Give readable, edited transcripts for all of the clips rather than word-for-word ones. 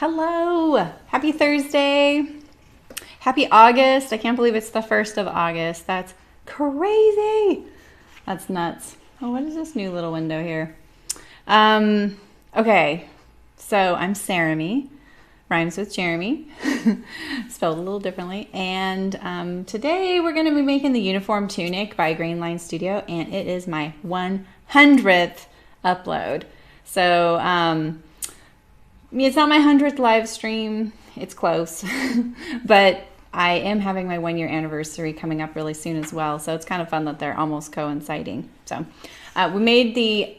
Hello, happy Thursday. Happy August. I can't believe it's the 1st of August. That's crazy. That's nuts. Oh, what is this new little window here? Okay, so I'm Sarami. Rhymes with Jeremy. Spelled a little differently. And today we're going to be making the Uniform Tunic by Grainline Studio, and it is my 100th upload. So, it's not my 100th live stream. It's close. But I am having my 1-year anniversary coming up really soon as well. So it's kind of fun that they're almost coinciding. So we made the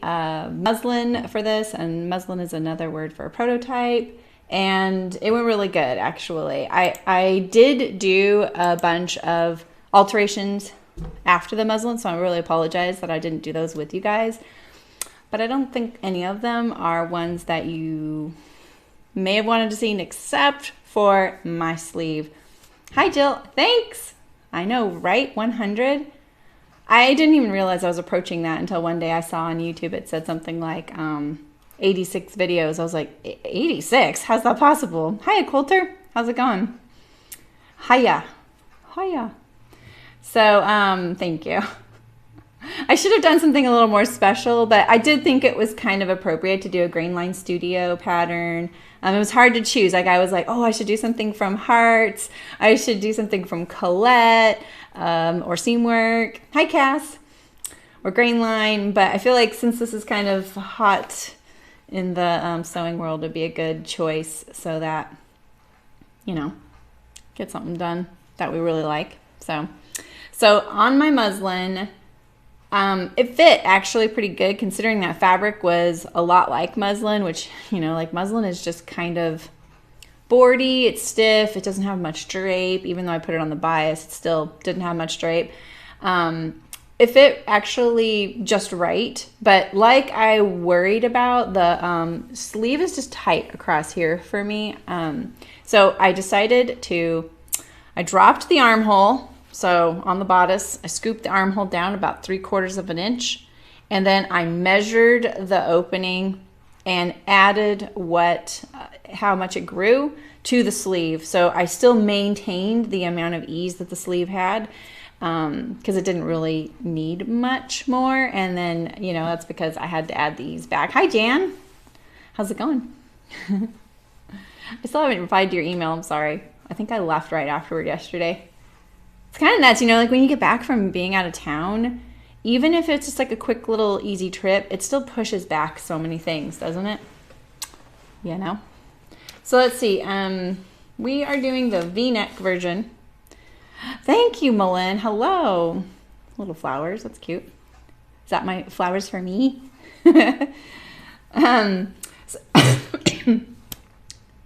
muslin for this, and muslin is another word for a prototype. And it went really good, actually. I did do a bunch of alterations after the muslin, so I really apologize that I didn't do those with you guys. But I don't think any of them are ones that you may have wanted to see, except for my sleeve. Hi, Jill. Thanks. I know, right? 100. I didn't even realize I was approaching that until one day I saw on YouTube it said something like 86 videos. I was like, 86? How's that possible? Hiya, Coulter. How's it going? Hiya. Hiya. So, thank you. I should have done something a little more special, but I did think it was kind of appropriate to do a Grainline Studio pattern. It was hard to choose. Like, I was like, oh, I should do something from Hearts. I should do something from Colette or Seamwork. Hi, Cass. Or Grainline. But I feel like since this is kind of hot in the sewing world, it'd be a good choice so that, you know, get something done that we really like. So on my muslin, it fit actually pretty good, considering that fabric was a lot like muslin, which, you know, like muslin is just kind of boardy, it's stiff, it doesn't have much drape. Even though I put it on the bias, it still didn't have much drape. It fit actually just right, but like I worried about, the sleeve is just tight across here for me. So I decided I dropped the armhole. So on the bodice, I scooped the armhole down about 3/4 of an inch, and then I measured the opening and added how much it grew to the sleeve. So I still maintained the amount of ease that the sleeve had, because it didn't really need much more. And then, you know, that's because I had to add the ease back. Hi, Jan. How's it going? I still haven't replied to your email. I'm sorry. I think I left right afterward yesterday. It's kind of nuts, you know, like when you get back from being out of town, even if it's just like a quick little easy trip, it still pushes back so many things, doesn't it? You know? So let's see. We are doing the V-neck version. Thank you, Malin. Hello. Little flowers. That's cute. Is that my flowers for me?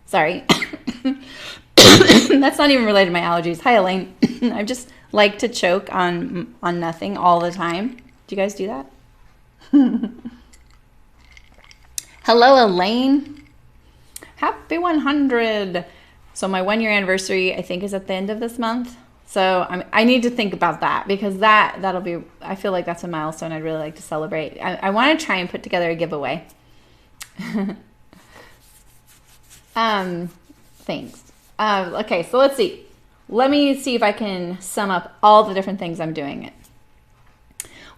Sorry. That's not even related to my allergies. Hi, Elaine. I just like to choke on nothing all the time. Do you guys do that? Hello, Elaine. Happy 100. So my 1-year anniversary, I think, is at the end of this month. So I need to think about that, because that'll be, I feel like that's a milestone I'd really like to celebrate. I want to try and put together a giveaway. Thanks. Okay, so let's see. Let me see if I can sum up all the different things I'm doing.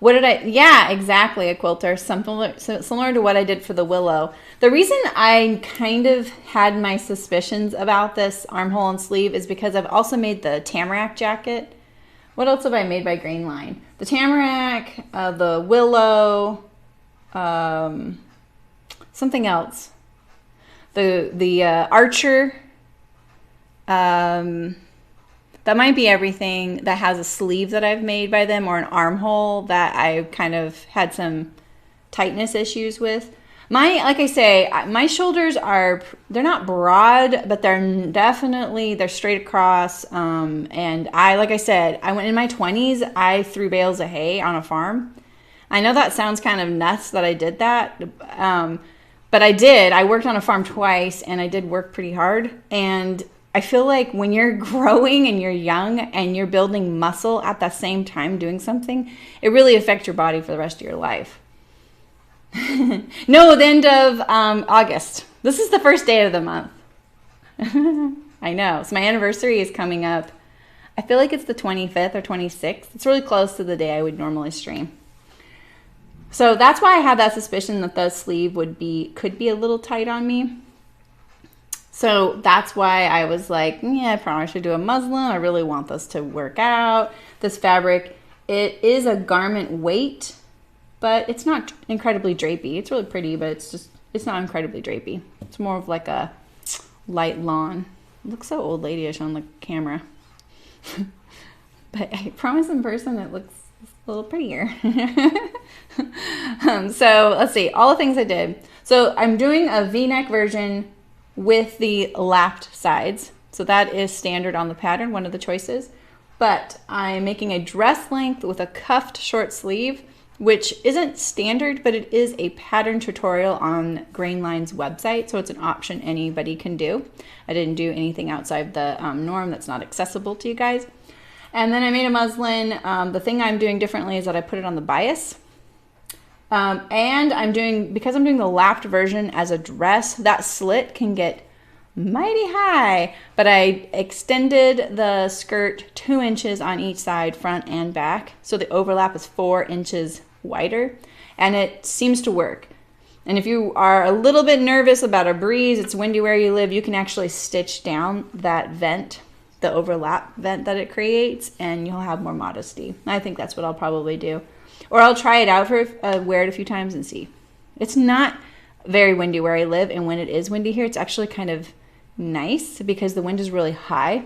Yeah, exactly, a quilter. Something similar to what I did for the willow. The reason I kind of had my suspicions about this armhole and sleeve is because I've also made the tamarack jacket. What else have I made by Grainline? The tamarack, the willow, something else. The archer. That might be everything that has a sleeve that I've made by them, or an armhole that I kind of had some tightness issues with. Like I say, my shoulders they're not broad, but they're straight across. And like I said, I went in my 20s, I threw bales of hay on a farm. I know that sounds kind of nuts that I did that. But I did. I worked on a farm twice, and I did work pretty hard. And I feel like when you're growing and you're young and you're building muscle at the same time doing something, it really affects your body for the rest of your life. No, the end of August. This is the first day of the month. I know. So my anniversary is coming up. I feel like it's the 25th or 26th. It's really close to the day I would normally stream. So that's why I had that suspicion that the sleeve could be a little tight on me. So that's why I was like, yeah, I probably should do a muslin. I really want this to work out. This fabric, it is a garment weight, but it's not incredibly drapey. It's really pretty, but it's not incredibly drapey. It's more of like a light lawn. It looks so old ladyish on the camera. But I promise in person it looks a little prettier. So let's see, all the things I did. So I'm doing a V-neck version with the lapped sides. So that is standard on the pattern, one of the choices. But I'm making a dress length with a cuffed short sleeve, which isn't standard, but it is a pattern tutorial on Grainline's website. So it's an option anybody can do. I didn't do anything outside the norm that's not accessible to you guys. And then I made a muslin. The thing I'm doing differently is that I put it on the bias. And because I'm doing the lapped version as a dress, that slit can get mighty high, but I extended the skirt 2 inches on each side, front and back. So the overlap is 4 inches wider, and it seems to work. And if you are a little bit nervous about a breeze, it's windy where you live, you can actually stitch down that vent, the overlap vent that it creates, and you'll have more modesty. I think that's what I'll probably do. Or I'll try it out for wear it a few times and see. It's not very windy where I live, and when it is windy here, it's actually kind of nice because the wind is really high.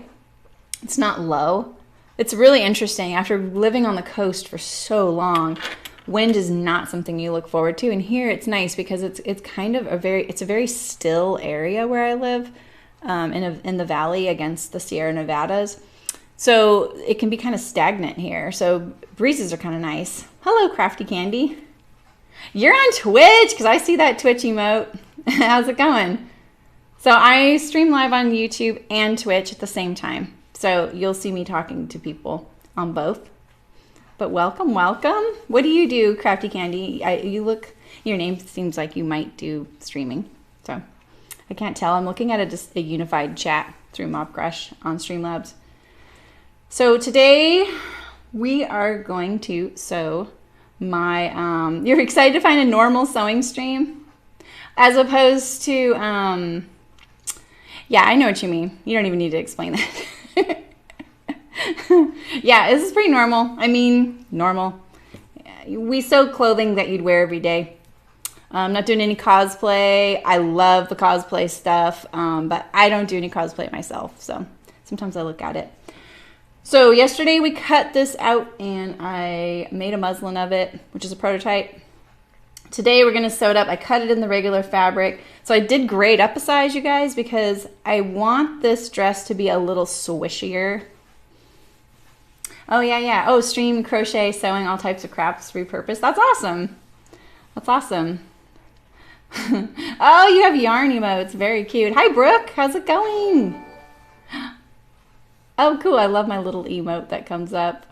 It's not low. It's really interesting. After living on the coast for so long, wind is not something you look forward to. And here it's nice because it's kind of a very still area where I live, in the valley against the Sierra Nevadas. So it can be kind of stagnant here. So breezes are kind of nice. Hello, Crafty Candy. You're on Twitch because I see that Twitch emote. How's it going? So I stream live on YouTube and Twitch at the same time. So you'll see me talking to people on both. But welcome, welcome. What do you do, Crafty Candy? Your name seems like you might do streaming. So I can't tell. I'm looking at a unified chat through Mobcrush on Streamlabs. So today we are going to sew my, you're excited to find a normal sewing stream as opposed to, yeah, I know what you mean. You don't even need to explain that. Yeah, this is pretty normal. I mean, normal. We sew clothing that you'd wear every day. I'm not doing any cosplay. I love the cosplay stuff, but I don't do any cosplay myself. So sometimes I look at it. So yesterday we cut this out and I made a muslin of it, which is a prototype. Today we're going to sew it up. I cut it in the regular fabric. So I did grade up a size, you guys, because I want this dress to be a little swishier. Oh, yeah. Oh, stream, crochet, sewing, all types of crafts, repurpose. That's awesome. That's awesome. Oh, you have yarn emotes. Very cute. Hi, Brooke. How's it going? Oh, cool. I love my little emote that comes up.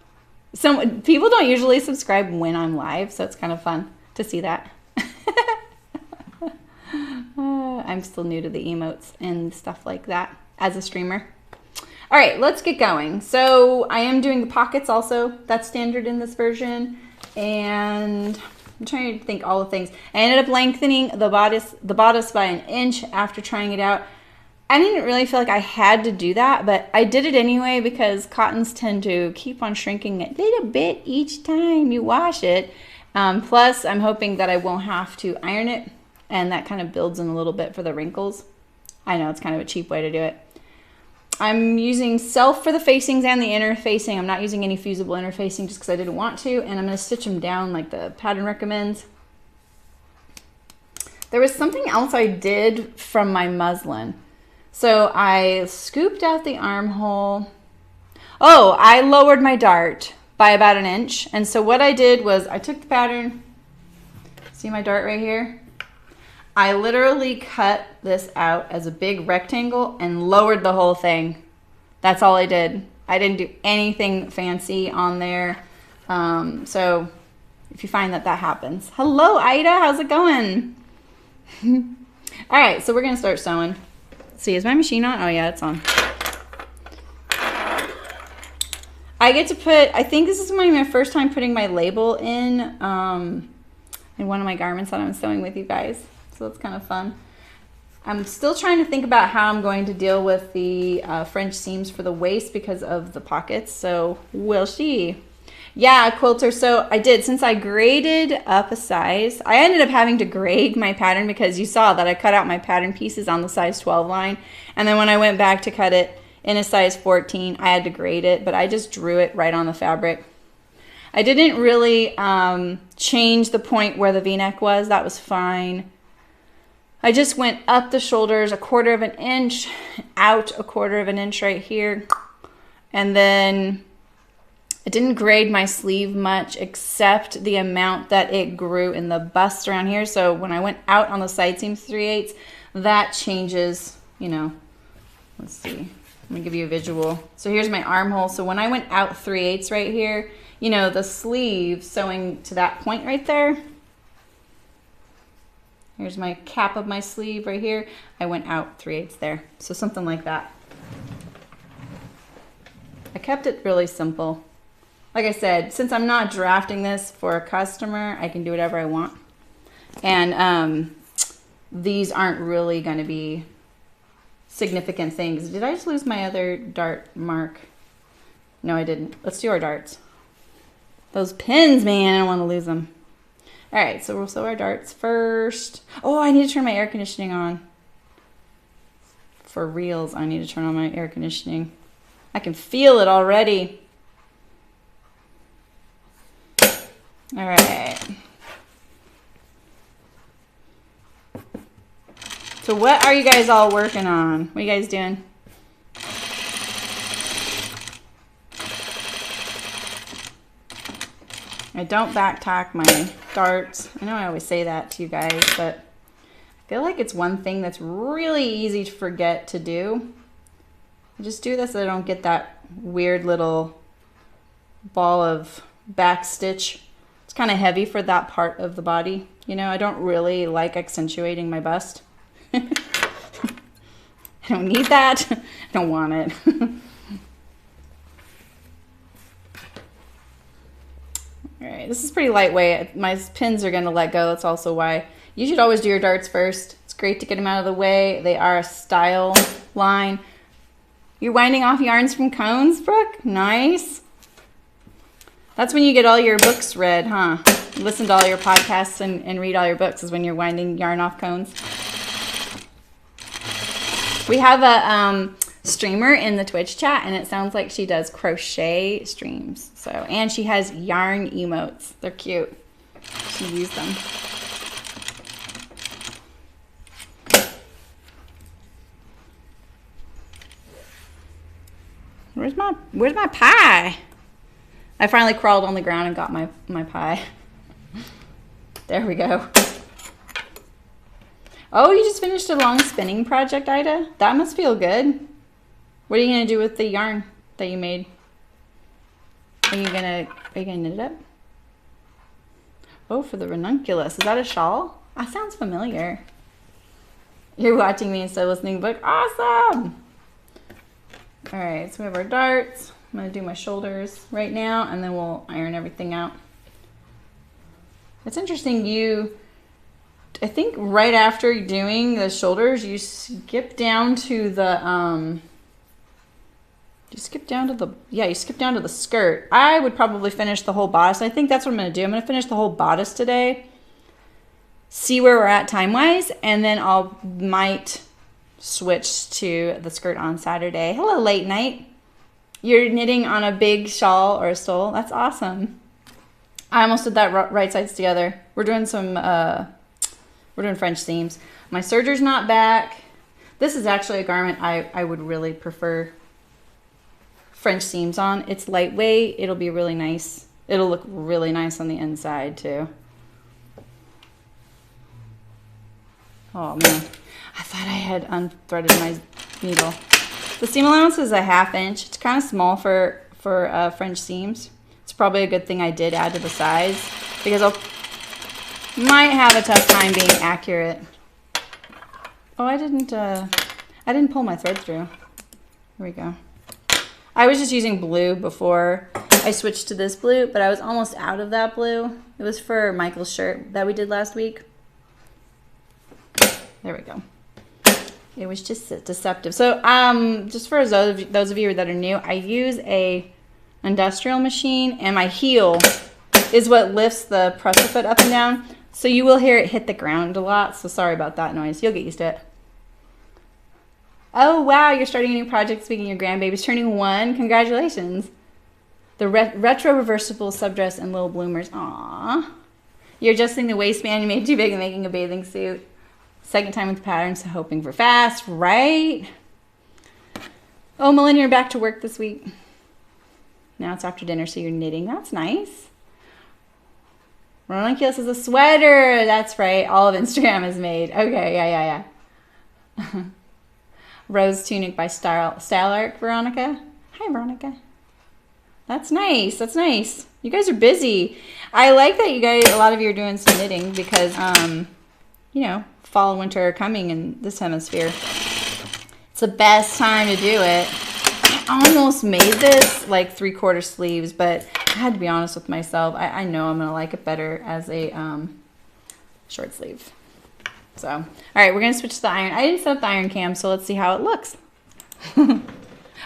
So people don't usually subscribe when I'm live, so it's kind of fun to see that. I'm still new to the emotes and stuff like that as a streamer. All right, let's get going. So I am doing the pockets also. That's standard in this version. And I'm trying to think all the things. I ended up lengthening the bodice by 1 inch after trying it out. I didn't really feel like I had to do that, but I did it anyway because cottons tend to keep on shrinking a little bit each time you wash it. Plus, I'm hoping that I won't have to iron it, and that kind of builds in a little bit for the wrinkles. I know it's kind of a cheap way to do it. I'm using self for the facings and the interfacing. I'm not using any fusible interfacing just because I didn't want to, and I'm going to stitch them down like the pattern recommends. There was something else I did from my muslin. So I scooped out the armhole. Oh, I lowered my dart by about 1 inch. And so what I did was I took the pattern. See my dart right here? I literally cut this out as a big rectangle and lowered the whole thing. That's all I did. I didn't do anything fancy on there. So if you find that happens. Hello, Ida. How's it going? All right, so we're going to start sewing. Let's see, is my machine on? Oh yeah, it's on. I get to put, I think this is my first time putting my label in one of my garments that I'm sewing with you guys. So it's kind of fun. I'm still trying to think about how I'm going to deal with the French seams for the waist because of the pockets. So we'll see. Yeah, quilter. So I did, since I graded up a size, I ended up having to grade my pattern because you saw that I cut out my pattern pieces on the size 12 line. And then when I went back to cut it in a size 14, I had to grade it, but I just drew it right on the fabric. I didn't really change the point where the V-neck was. That was fine. I just went up the shoulders 1/4 of an inch, out 1/4 of an inch right here. And then I didn't grade my sleeve much except the amount that it grew in the bust around here. So when I went out on the side seams 3/8, that changes, you know, let's see. Let me give you a visual. So here's my armhole. So when I went out 3/8 right here, you know, the sleeve sewing to that point right there. Here's my cap of my sleeve right here. I went out 3/8 there. So something like that. I kept it really simple. Like I said, since I'm not drafting this for a customer, I can do whatever I want. And these aren't really going to be significant things. Did I just lose my other dart mark? No, I didn't. Let's do our darts. Those pins, man, I don't want to lose them. All right, so we'll sew our darts first. Oh, I need to turn my air conditioning on. For reals, I need to turn on my air conditioning. I can feel it already. All right. So what are you guys all working on? What are you guys doing? I don't back tack my darts. I know I always say that to you guys, but I feel like it's one thing that's really easy to forget to do. I just do this so I don't get that weird little ball of back stitch. It's kind of heavy for that part of the body. You know, I don't really like accentuating my bust. I don't need that. I don't want it. All right, this is pretty lightweight. My pins are going to let go. That's also why you should always do your darts first. It's great to get them out of the way. They are a style line. You're winding off yarns from cones, Brooke? Nice. That's when you get all your books read, huh? Listen to all your podcasts and read all your books is when you're winding yarn off cones. We have a streamer in the Twitch chat, and it sounds like she does crochet streams. So, and she has yarn emotes. They're cute. She used them. Where's my pie? I finally crawled on the ground and got my pie. There we go. Oh, you just finished a long spinning project, Ida? That must feel good. What are you gonna do with the yarn that you made? Are you gonna knit it up? Oh, for the ranunculus. Is that a shawl? That sounds familiar. You're watching me instead of listening to the book. Awesome! All right, so we have our darts. I'm gonna do my shoulders right now, and then we'll iron everything out. It's interesting, I think right after doing the shoulders, you skip down to the, you skip down to the skirt. I would probably finish the whole bodice. I think that's what I'm gonna do. I'm gonna finish the whole bodice today, see where we're at time-wise, and then might switch to the skirt on Saturday. Hello, late night. You're knitting on a big shawl or a stole. That's awesome. I almost did that right sides together. We're doing some, we're doing French seams. My serger's not back. This is actually a garment I would really prefer French seams on. It's lightweight. It'll be really nice. It'll look really nice on the inside too. Oh man, I thought I had unthreaded my needle. The seam allowance is a 1/2 inch. It's kind of small for French seams. It's probably a good thing I did add to the size because I might have a tough time being accurate. Oh, I didn't, I didn't pull my thread through. Here we go. I was just using blue before I switched to this blue, but I was almost out of that blue. It was for Michael's shirt that we did last week. There we go. It was just deceptive. So just for those of you that are new, I use a industrial machine, and my heel is what lifts the presser foot up and down. So you will hear it hit the ground a lot. So sorry about that noise. You'll get used to it. Oh, wow. You're starting a new project. Speaking of your grandbabies turning 1. Congratulations. The retro reversible subdress and little bloomers. Aww. You're adjusting the waistband you made too big and making a bathing suit. Second time with the pattern, so hoping for fast, right? Oh, Melinda, you're back to work this week. Now it's after dinner, so you're knitting. That's nice. Ranunculus is a sweater. That's right. All of Instagram is made. Okay, yeah. Rose Tunic by Style Art, Veronica. Hi, Veronica. That's nice. That's nice. You guys are busy. I like that you guys, a lot of you are doing some knitting because, you know, fall and winter are coming in this hemisphere. It's the best time to do it. I almost made this like 3/4 sleeves, but I had to be honest with myself. I know I'm going to like it better as a short sleeve. So, all right, we're going to switch to the iron. I didn't set up the iron cam, so let's see how it looks. Oh,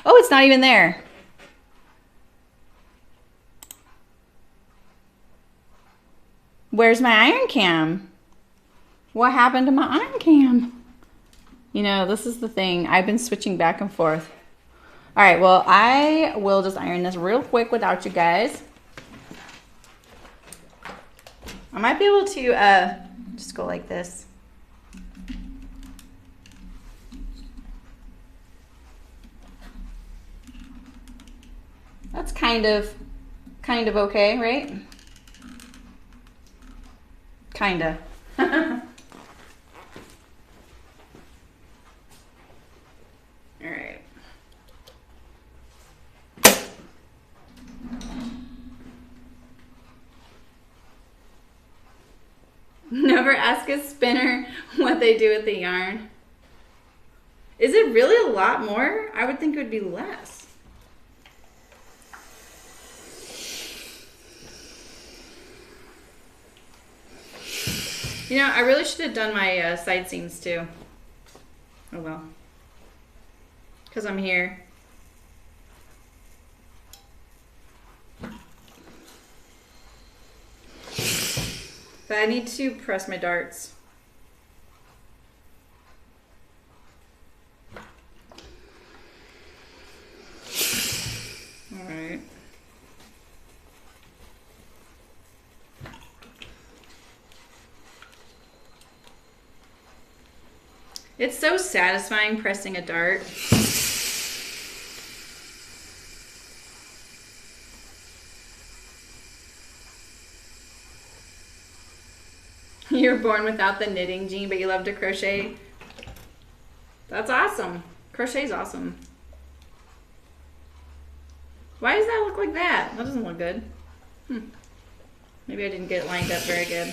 it's not even there. Where's my iron cam? What happened to my iron cam? You know, this is the thing. I've been switching back and forth. All right, well, I will just iron this real quick without you guys. I might be able to just go like this. That's kind of okay, right? Kinda. All right. Never ask a spinner what they do with the yarn. Is it really a lot more? I would think it would be less. You know, I really should have done my side seams too. Oh well. Because I'm here. But I need to press my darts. All right. It's so satisfying pressing a dart. You were born without the knitting gene, but you love to crochet. That's awesome. Crochet's awesome. Why does that look like that? That doesn't look good. Maybe I didn't get it lined up very good.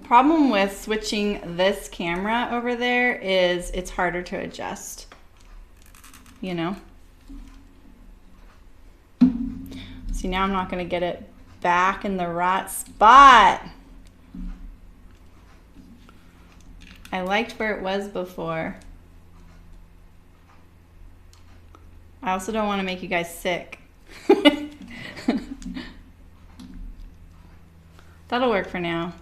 Problem with switching this camera over there is it's harder to adjust, you know. See, now I'm not going to get it back in the right spot. I liked where it was before. I also don't want to make you guys sick. That'll work for now.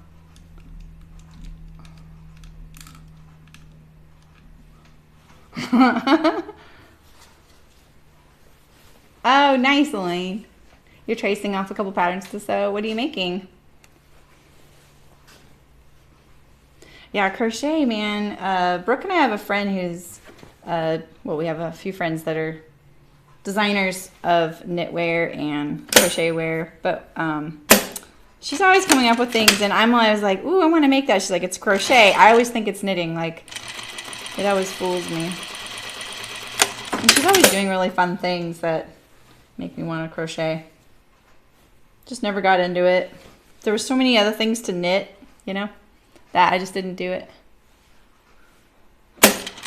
Oh, nice, Elaine. You're tracing off a couple patterns to sew. What are you making? Yeah, crochet, man. Brooke and I have a friend who's, well, we have a few friends that are designers of knitwear and crochet wear, but She's always coming up with things, and I'm always like, ooh, I want to make that. She's like, it's crochet. I always think it's knitting. Like, it always fools me. And she's always doing really fun things that make me want to crochet. Just never got into it. There were so many other things to knit, you know, that I just didn't do it.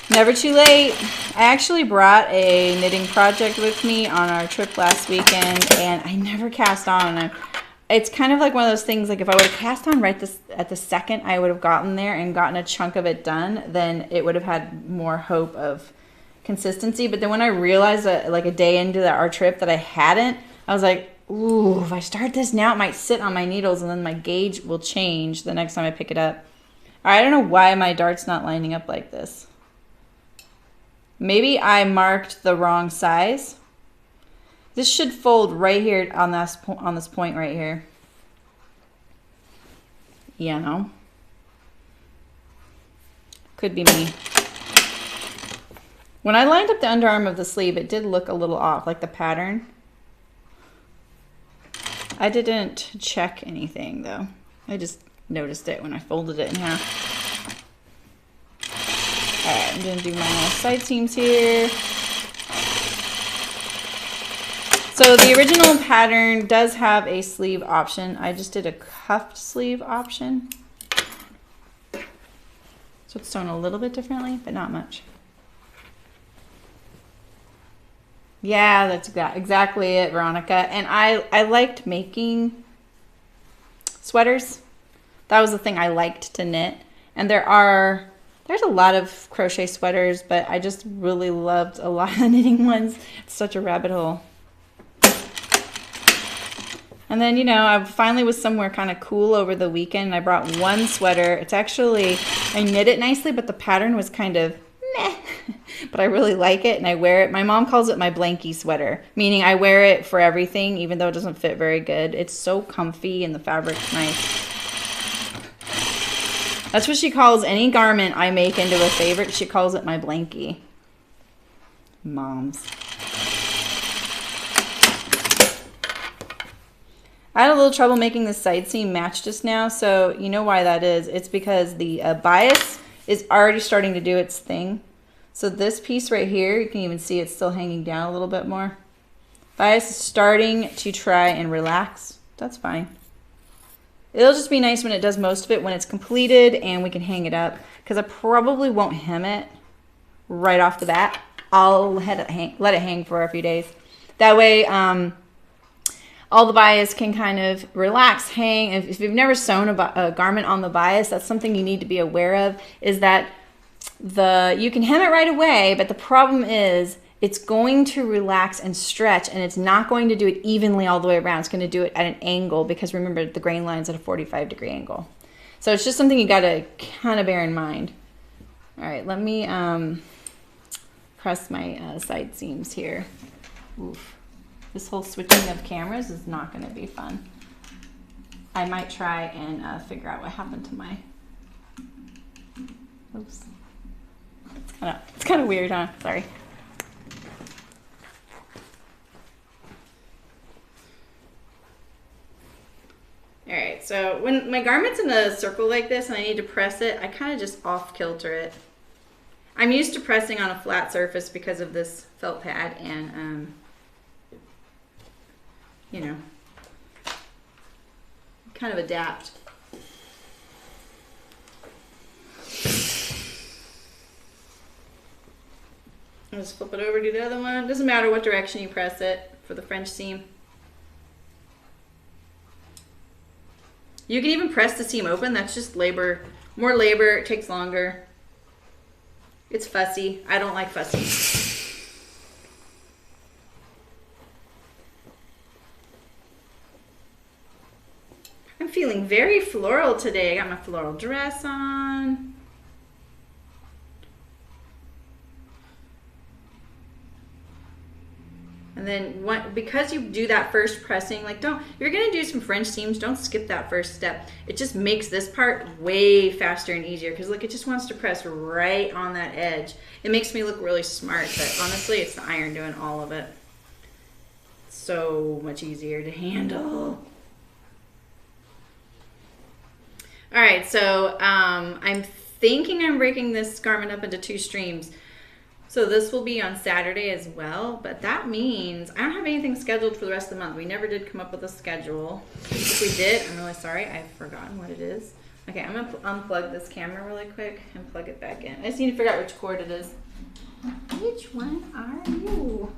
Never too late. I actually brought a knitting project with me on our trip last weekend, and I never cast on. It's kind of like one of those things, like if I would have cast on right at the second I would have gotten there and gotten a chunk of it done, then it would have had more hope of consistency. But then when I realized that like a day into our trip that I hadn't, I was like, ooh, if I start this now, it might sit on my needles and then my gauge will change the next time I pick it up. All right, I don't know why my dart's not lining up like this. Maybe I marked the wrong size. This should fold right here on this point right here. You know, could be me. When I lined up the underarm of the sleeve, it did look a little off, like the pattern. I didn't check anything though. I just noticed it when I folded it in half. All right, I'm gonna do my side seams here. So the original pattern does have a sleeve option. I just did a cuffed sleeve option. So it's sewn a little bit differently, but not much. Yeah, that's exactly it, Veronica. And I liked making sweaters. That was the thing I liked to knit. And there's a lot of crochet sweaters, but I just really loved a lot of the knitting ones. It's such a rabbit hole. And then, you know, I finally was somewhere kind of cool over the weekend. I brought one sweater. It's actually, I knit it nicely, but the pattern was kind of meh. But I really like it and I wear it. My mom calls it my blankie sweater, meaning I wear it for everything, even though it doesn't fit very good. It's so comfy and the fabric's nice. That's what she calls any garment I make into a favorite. She calls it my blankie. Moms. I had a little trouble making the side seam match just now, so you know why that is. It's because the bias is already starting to do its thing. So this piece right here, you can even see it's still hanging down a little bit more. Bias is starting to try and relax. That's fine. It'll just be nice when it does most of it, when it's completed and we can hang it up, because I probably won't hem it right off the bat. I'll let it hang for a few days. That way, all the bias can kind of relax, hang. If you've never sewn a garment on the bias, that's something you need to be aware of, is that you can hem it right away, but the problem is it's going to relax and stretch, and it's not going to do it evenly all the way around. It's going to do it at an angle, because remember, the grain line's at a 45-degree angle. So it's just something you got to kind of bear in mind. All right, let me press my side seams here. Oof. This whole switching of cameras is not going to be fun. I might try and figure out what happened to my... Oops. It's kind of weird, huh? Sorry. All right, so when my garment's in a circle like this and I need to press it, I kind of just off kilter it. I'm used to pressing on a flat surface because of this felt pad, and you know, kind of adapt. I'll just flip it over, do the other one. Doesn't matter what direction you press it for the French seam. You can even press the seam open. That's just labor. More labor, it takes longer. It's fussy. I don't like fussy. I'm feeling very floral today. I got my floral dress on. And then because you do that first pressing, like you're gonna do some French seams, don't skip that first step. It just makes this part way faster and easier, because look, it just wants to press right on that edge. It makes me look really smart, but honestly, it's the iron doing all of it. So much easier to handle. All right, so I'm thinking I'm breaking this garment up into 2 streams. So this will be on Saturday as well, but that means I don't have anything scheduled for the rest of the month. We never did come up with a schedule. If we did, I'm really sorry. I've forgotten what it is. Okay, I'm gonna unplug this camera really quick and plug it back in. I just need to figure out which cord it is. Which one are you?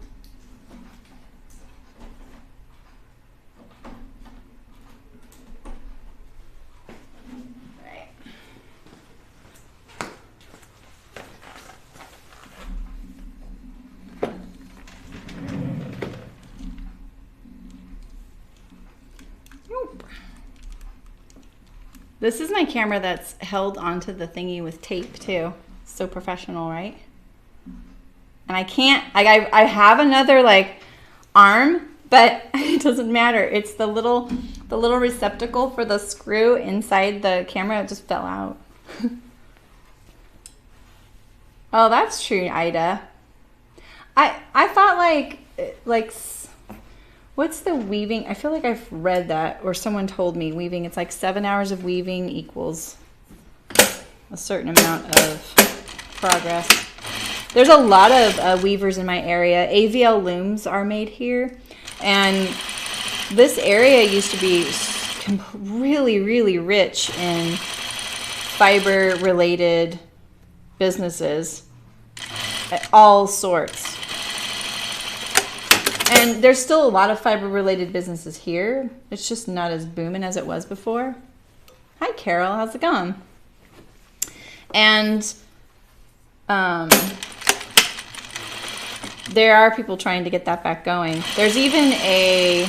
This is my camera that's held onto the thingy with tape too. So professional, right? And I can't, I have another like arm, but it doesn't matter. It's the little receptacle for the screw inside the camera. It just fell out. Oh, that's true, Ida. I thought like what's the weaving? I feel like I've read that, or someone told me weaving. It's like 7 hours of weaving equals a certain amount of progress. There's a lot of weavers in my area. AVL looms are made here. And this area used to be really, really rich in fiber-related businesses, all sorts. And there's still a lot of fiber-related businesses here. It's just not as booming as it was before. Hi, Carol. How's it going? And there are people trying to get that back going. There's even a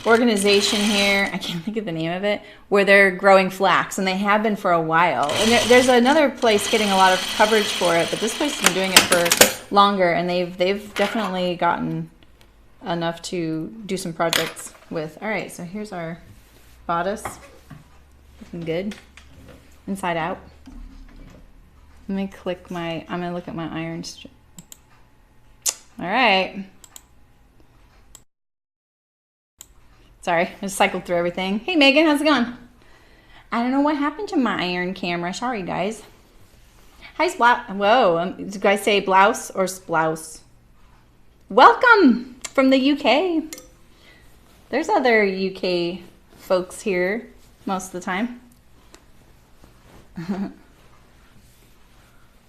organization here, I can't think of the name of it, where they're growing flax, and they have been for a while. And there's another place getting a lot of coverage for it, but this place has been doing it for longer, and they've definitely gotten enough to do some projects with. All right, so here's our bodice. Looking good. Inside out. Let me click I'm gonna look at my iron strip. All right. Sorry, I just cycled through everything. Hey, Megan, how's it going? I don't know what happened to my iron camera. Sorry, guys. Hi, whoa, did you guys say blouse or splouse? Welcome from the UK. There's other UK folks here most of the time.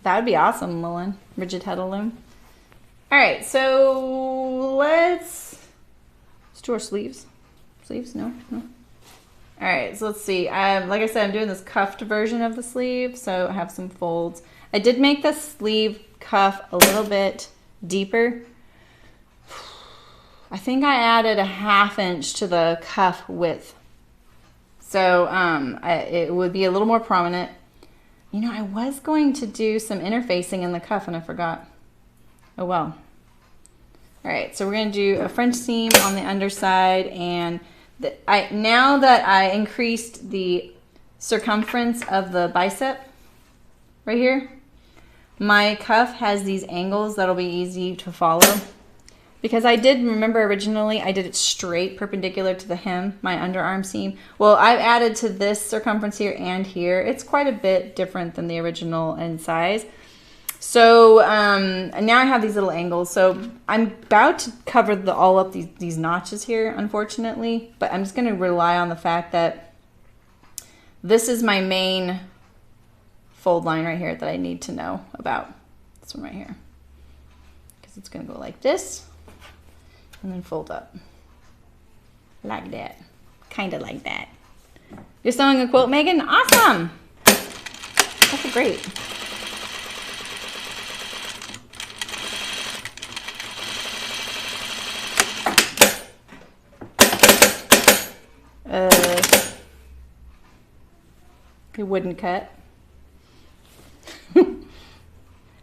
That would be awesome, Lillian. Rigid heddle loom. All right, so let's do our sleeves. Sleeves? No? All right, so let's see. Like I said, I'm doing this cuffed version of the sleeve, so I have some folds. I did make the sleeve cuff a little bit deeper. I think I added a 1/2 inch to the cuff width. So it would be a little more prominent. You know, I was going to do some interfacing in the cuff and I forgot. Oh well. All right, so we're going to do a French seam on the underside, and now that I increased the circumference of the bicep right here, my cuff has these angles that'll be easy to follow. Because I did remember originally I did it straight perpendicular to the hem, my underarm seam. Well, I've added to this circumference here and here. It's quite a bit different than the original in size. So now I have these little angles. So I'm about to cover all up these notches here, unfortunately. But I'm just going to rely on the fact that this is my main fold line right here that I need to know about. This one right here. Because it's going to go like this. And then fold up. Like that. Kind of like that. You're sewing a quilt, Megan? Awesome! That's great. It wouldn't cut. I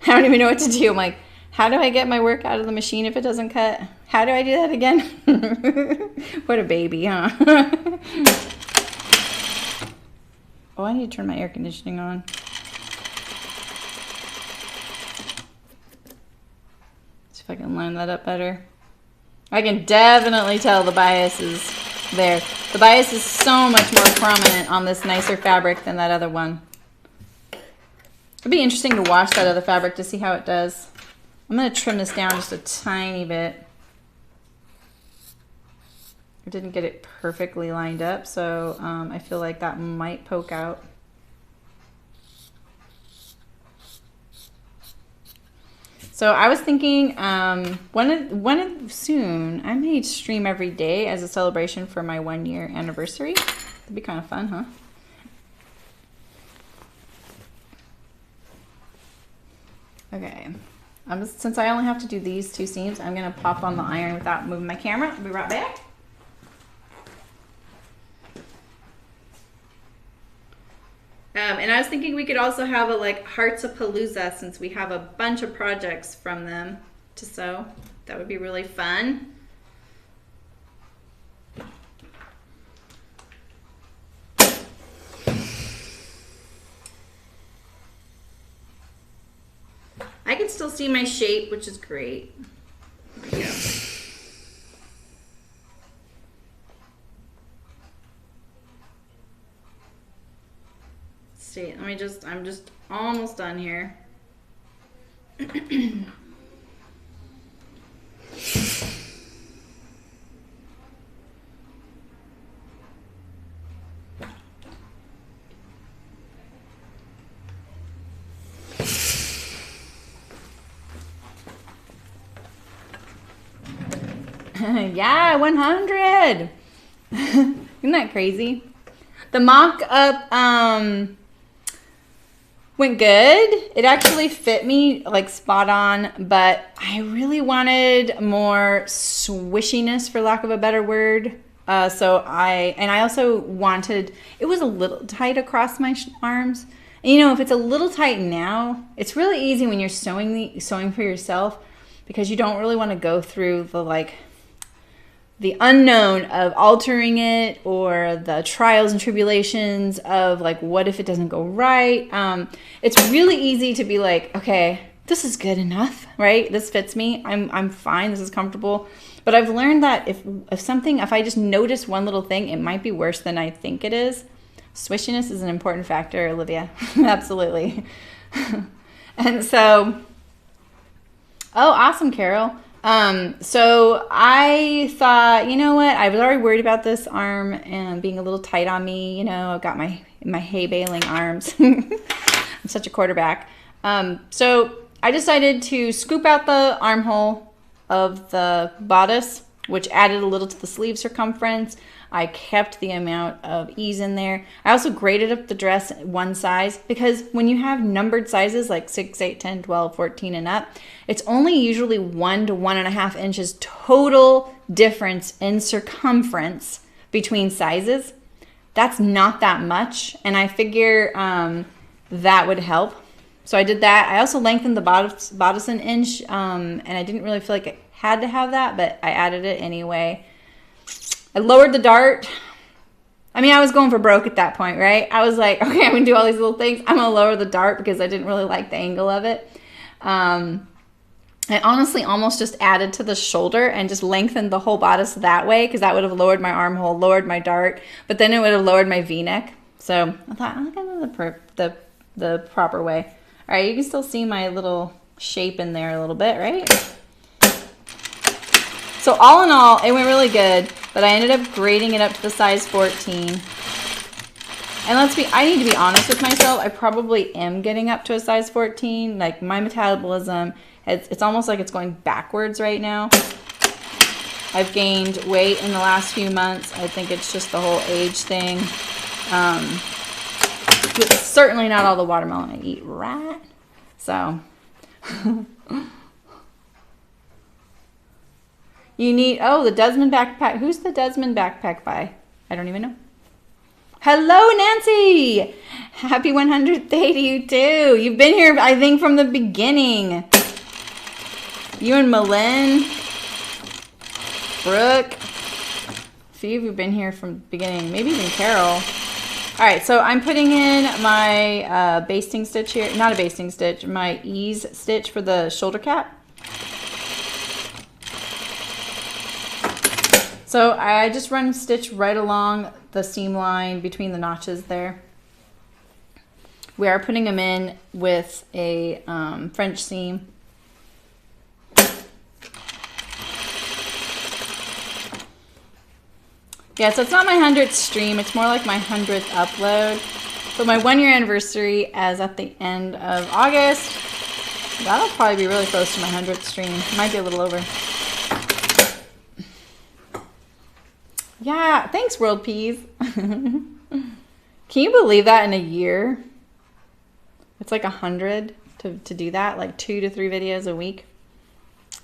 don't even know what to do. I'm like, how do I get my work out of the machine if it doesn't cut? How do I do that again? What a baby, huh? Oh, I need to turn my air conditioning on. See if I can line that up better. I can definitely tell the bias is there. The bias is so much more prominent on this nicer fabric than that other one. It'd be interesting to wash that other fabric to see how it does. I'm going to trim this down just a tiny bit. I didn't get it perfectly lined up, so I feel like that might poke out. So I was thinking soon, I may stream every day as a celebration for my 1-year anniversary. That'd be kind of fun, huh? Okay, since I only have to do these 2 seams, I'm gonna pop on the iron without moving my camera. I'll be right back. And I was thinking we could also have a like Hearts-a-Palooza, since we have a bunch of projects from them to sew. That would be really fun. I can still see my shape, which is great. There we go. See, I'm just almost done here. Yeah, 100. Isn't that crazy? The mock-up went good. It actually fit me like spot on, but I really wanted more swishiness, for lack of a better word. So I also wanted, it was a little tight across my arms. And you know, if it's a little tight now, it's really easy when you're sewing for yourself, because you don't really want to go through the unknown of altering it, or the trials and tribulations of like, what if it doesn't go right? It's really easy to be like, okay, this is good enough, right? This fits me. I'm fine. This is comfortable. But I've learned that if I just notice one little thing, it might be worse than I think it is. Swishiness is an important factor, Olivia. Absolutely. And so, oh, awesome, Carol. So I thought, you know what? I was already worried about this arm and being a little tight on me. You know, I've got my hay baling arms. I'm such a quarterback. So I decided to scoop out the armhole of the bodice, which added a little to the sleeve circumference. I kept the amount of ease in there. I also graded up the dress one size, because when you have numbered sizes like 6, 8, 10, 12, 14 and up, it's only usually 1 to 1.5 inches total difference in circumference between sizes. That's not that much, and I figure that would help. So I did that. I also lengthened the bodice an inch, and I didn't really feel like I had to have that, but I added it anyway. I lowered the dart. I mean, I was going for broke at that point, right? I was like, okay, I'm going to do all these little things. I'm going to lower the dart because I didn't really like the angle of it. I honestly almost just added to the shoulder and just lengthened the whole bodice that way, because that would have lowered my armhole, lowered my dart, but then it would have lowered my V-neck. So I thought, I'm going to do the proper way. All right, you can still see my little shape in there a little bit, right? So all in all, it went really good, but I ended up grading it up to the size 14. And I need to be honest with myself, I probably am getting up to a size 14. Like, my metabolism, it's almost like it's going backwards right now. I've gained weight in the last few months. I think it's just the whole age thing. It's certainly not all the watermelon I eat, right? So... You need, oh, the Desmond backpack. Who's the Desmond backpack by? I don't even know. Hello, Nancy. Happy 100th day to you, too. You've been here, I think, from the beginning. You and Malin, Brooke. A few of you have been here from the beginning. Maybe even Carol. All right, so I'm putting in my basting stitch here. Not a basting stitch, my ease stitch for the shoulder cap. So I just run stitch right along the seam line between the notches there. We are putting them in with a French seam. Yeah, so it's not my 100th stream, it's more like my 100th upload. But my 1 year anniversary is at the end of August. That'll probably be really close to my 100th stream. Might be a little over. Yeah, thanks World Peas. Can you believe that in a year? It's like 100 to do that, like 2 to 3 videos a week.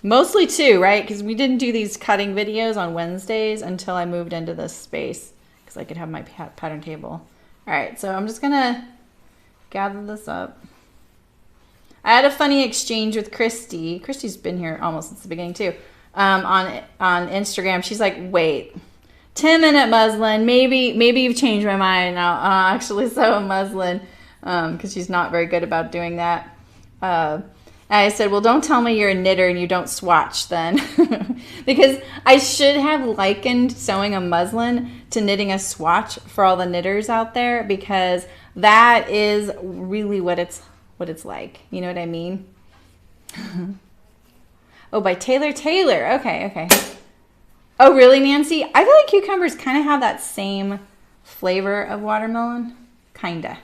Mostly 2, right? Because we didn't do these cutting videos on Wednesdays until I moved into this space because I could have my pattern table. All right, so I'm just gonna gather this up. I had a funny exchange with Christy. Christy's been here almost since the beginning too. On Instagram, she's like, "Wait, 10-minute muslin? Maybe you've changed my mind. I'll actually sew a muslin." Because she's not very good about doing that. I said, well, don't tell me you're a knitter and you don't swatch then. Because I should have likened sewing a muslin to knitting a swatch for all the knitters out there, because that is really what it's like. You know what I mean? Oh, by Taylor Taylor. Okay. Oh, really, Nancy? I feel like cucumbers kind of have that same flavor of watermelon. Kinda.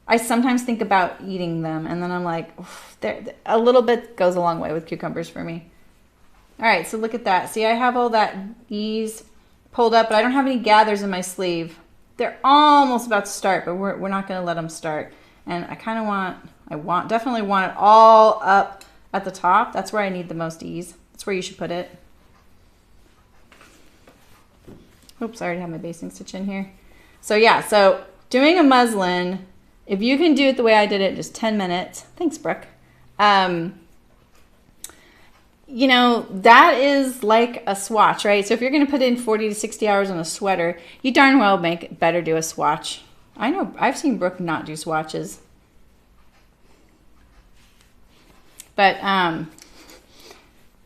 I sometimes think about eating them, and then I'm like, a little bit goes a long way with cucumbers for me. All right, so look at that. See, I have all that ease pulled up, but I don't have any gathers in my sleeve. They're almost about to start, but we're not going to let them start. And I kind of definitely want it all up at the top. That's where I need the most ease. That's where you should put it. Oops, I already have my basting stitch in here. So yeah, so doing a muslin, if you can do it the way I did it, just 10 minutes. Thanks, Brooke. You know, that is like a swatch, right? So if you're going to put in 40 to 60 hours on a sweater, you darn well better do a swatch. I know I've seen Brooke not do swatches. But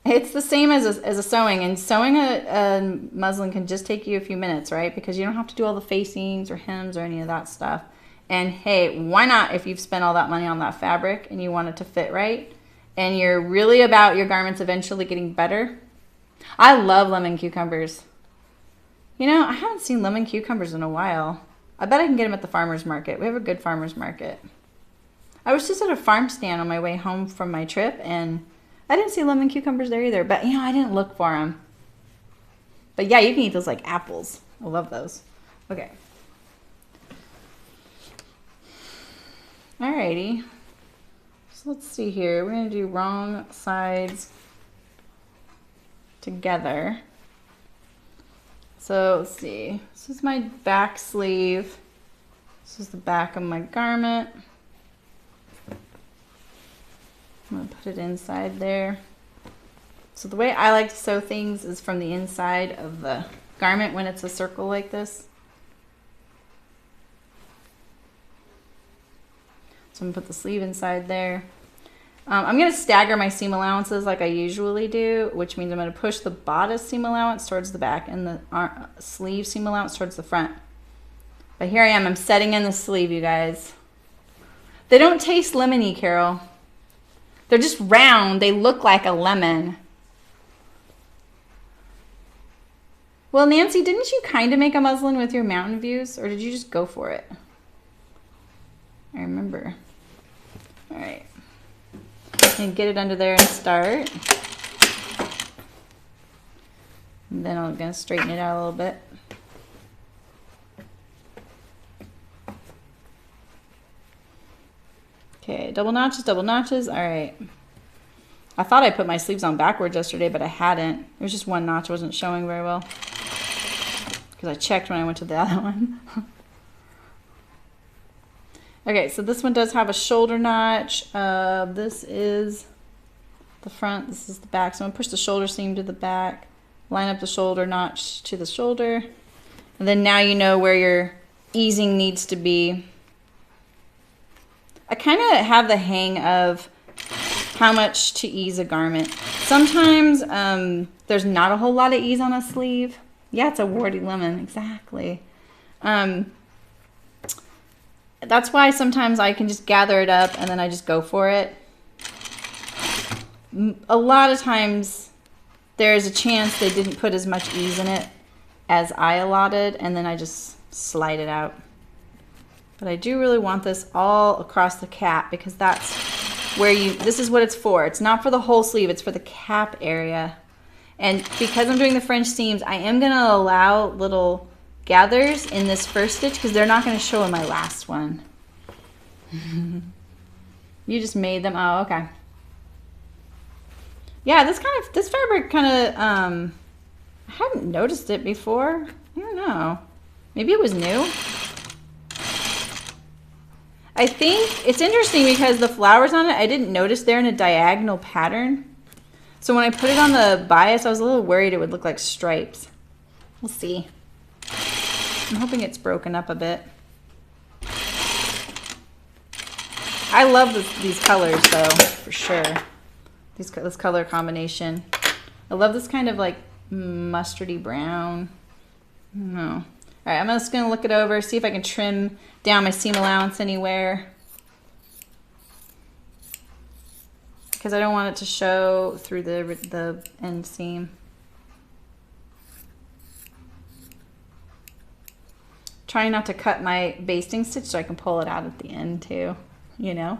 it's the same as a sewing. And sewing a muslin can just take you a few minutes, right? Because you don't have to do all the facings or hems or any of that stuff. And hey, why not, if you've spent all that money on that fabric and you want it to fit right, and you're really about your garments eventually getting better. I love lemon cucumbers. You know, I haven't seen lemon cucumbers in a while. I bet I can get them at the farmer's market. We have a good farmer's market. I was just at a farm stand on my way home from my trip, and I didn't see lemon cucumbers there either. But, you know, I didn't look for them. But, yeah, you can eat those like apples. I love those. Okay. Alrighty, so let's see here. We're going to do wrong sides together. So let's see. This is my back sleeve. This is the back of my garment. I'm going to put it inside there. So the way I like to sew things is from the inside of the garment when it's a circle like this. So I'm going to put the sleeve inside there. I'm going to stagger my seam allowances like I usually do, which means I'm going to push the bodice seam allowance towards the back and the sleeve seam allowance towards the front. But here I am. I'm setting in the sleeve, you guys. They don't taste lemony, Carol. They're just round. They look like a lemon. Well, Nancy, didn't you kind of make a muslin with your mountain views, or did you just go for it? I remember. All right, and get it under there and start. And then I'm gonna straighten it out a little bit. Okay, double notches. All right. I thought I put my sleeves on backwards yesterday, but I hadn't. It was just one notch, wasn't showing very well. Because I checked when I went to the other one. Okay, so this one does have a shoulder notch. This is the front, this is the back. So I'm gonna push the shoulder seam to the back, line up the shoulder notch to the shoulder. And then now you know where your easing needs to be. I kind of have the hang of how much to ease a garment. Sometimes there's not a whole lot of ease on a sleeve. Yeah, it's a warty lemon, exactly. That's why sometimes I can just gather it up and then I just go for it. A lot of times there's a chance they didn't put as much ease in it as I allotted, and then I just slide it out. But I do really want this all across the cap because that's where this is what it's for. It's not for the whole sleeve, it's for the cap area. And because I'm doing the French seams, I am gonna allow little gathers in this first stitch because they're not gonna show in my last one. You just made them, oh, okay. Yeah, this fabric kind of, I hadn't noticed it before. I don't know. Maybe it was new. I think it's interesting because the flowers on it, I didn't notice they're in a diagonal pattern. So when I put it on the bias, I was a little worried it would look like stripes. We'll see. I'm hoping it's broken up a bit. I love these colors though, for sure. This color combination. I love this kind of like mustardy brown. I don't know. All right, I'm just gonna look it over, see if I can trim down my seam allowance anywhere. Because I don't want it to show through the end seam. Trying not to cut my basting stitch so I can pull it out at the end too, you know?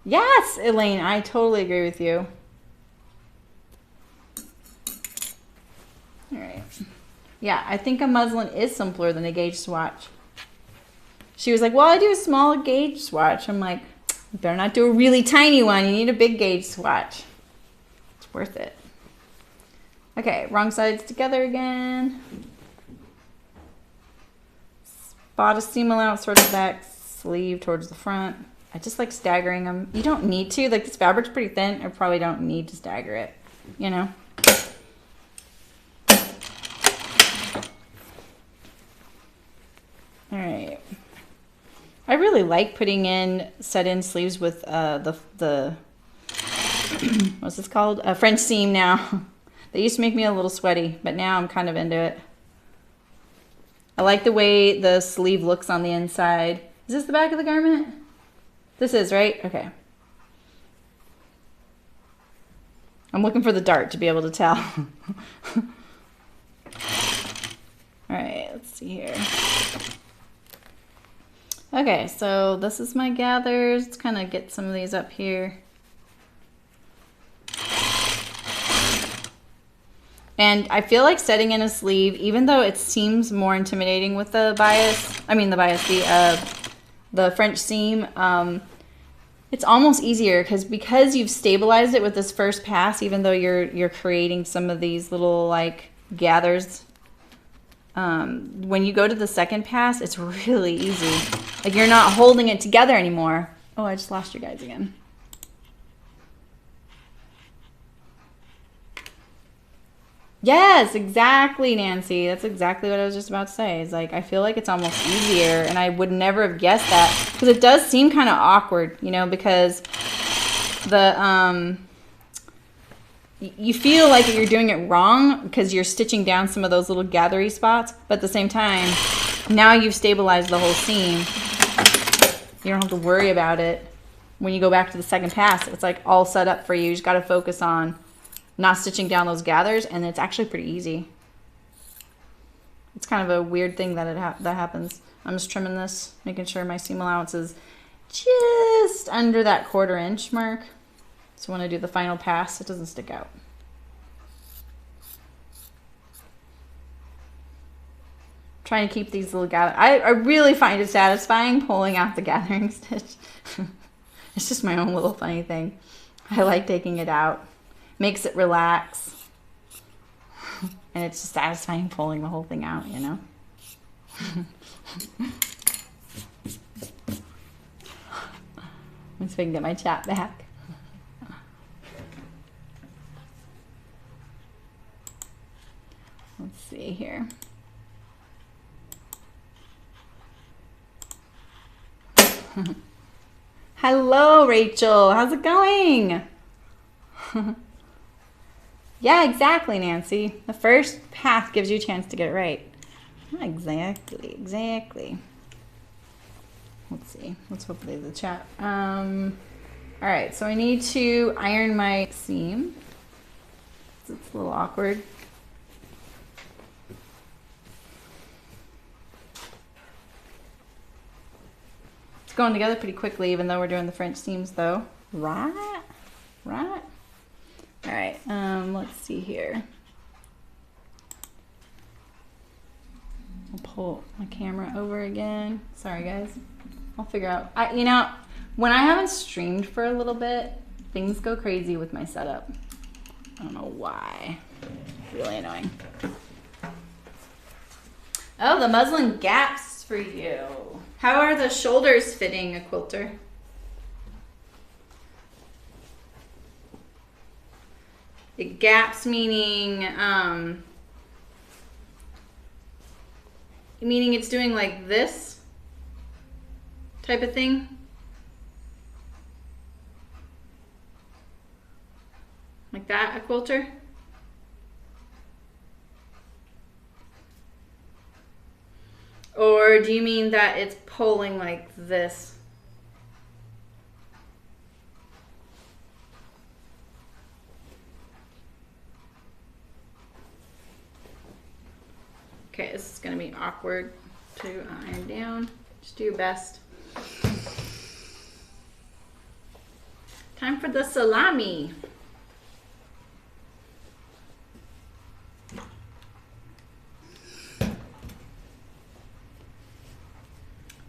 Yes, Elaine, I totally agree with you. All right. Yeah, I think a muslin is simpler than a gauge swatch. She was like, well, I do a small gauge swatch. I'm like, you better not do a really tiny one. You need a big gauge swatch. It's worth it. Okay, wrong sides together again. Spot a seam allowance towards the back, sleeve towards the front. I just like staggering them. You don't need to. Like, this fabric's pretty thin. I probably don't need to stagger it, you know? All right. I really like putting in set-in sleeves with the what's this called? A French seam now. They used to make me a little sweaty, but now I'm kind of into it. I like the way the sleeve looks on the inside. Is this the back of the garment? This is, right? Okay. I'm looking for the dart to be able to tell. All right, let's see here. Okay, so this is my gathers. Let's kind of get some of these up here. And I feel like setting in a sleeve, even though it seems more intimidating with the bias, the French seam, it's almost easier because you've stabilized it with this first pass, even though you're creating some of these little like gathers. When you go to the second pass, it's really easy. Like, you're not holding it together anymore. Oh, I just lost you guys again. Yes, exactly, Nancy. That's exactly what I was just about to say. It's like, I feel like it's almost easier, and I would never have guessed that. Because it does seem kind of awkward, you know, because the, you feel like you're doing it wrong because you're stitching down some of those little gathery spots, but at the same time, now you've stabilized the whole seam. You don't have to worry about it. When you go back to the second pass, it's like all set up for you. You just got to focus on not stitching down those gathers, and it's actually pretty easy. It's kind of a weird thing that that happens. I'm just trimming this, making sure my seam allowance is just under that 1/4 inch mark. So when I do the final pass, it doesn't stick out. Trying to keep these little gathers. I really find it satisfying pulling out the gathering stitch. It's just my own little funny thing. I like taking it out. Makes it relax. And it's just satisfying pulling the whole thing out, you know? Let's see if I can get my chat back. Let's see here. Hello, Rachel. How's it going? Yeah, exactly, Nancy. The first path gives you a chance to get it right. Exactly. Let's see. Let's hope they have the chat. All right, so I need to iron my seam. It's a little awkward. It's going together pretty quickly, even though we're doing the French seams, though. Right? All right, let's see here. I'll pull my camera over again. Sorry, guys. I'll figure out. You know, when I haven't streamed for a little bit, things go crazy with my setup. I don't know why. Really annoying. Oh, the muslin gaps for you. How are the shoulders fitting a quilter? The gaps meaning it's doing like this type of thing. Like that, a quilter? Or do you mean that it's pulling like this? Okay, this is gonna be awkward to iron down. Just do your best. Time for the salami.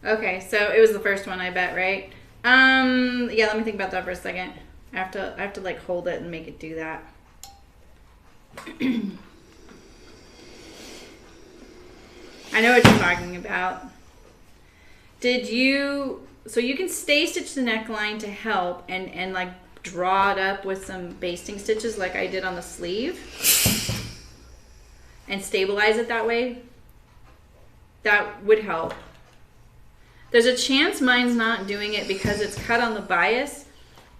Okay, so it was the first one, I bet, right? Yeah, let me think about that for a second. I have to like hold it and make it do that. I know what you're talking about. So you can stay stitch the neckline to help and like draw it up with some basting stitches like I did on the sleeve and stabilize it that way. That would help. There's a chance mine's not doing it because it's cut on the bias,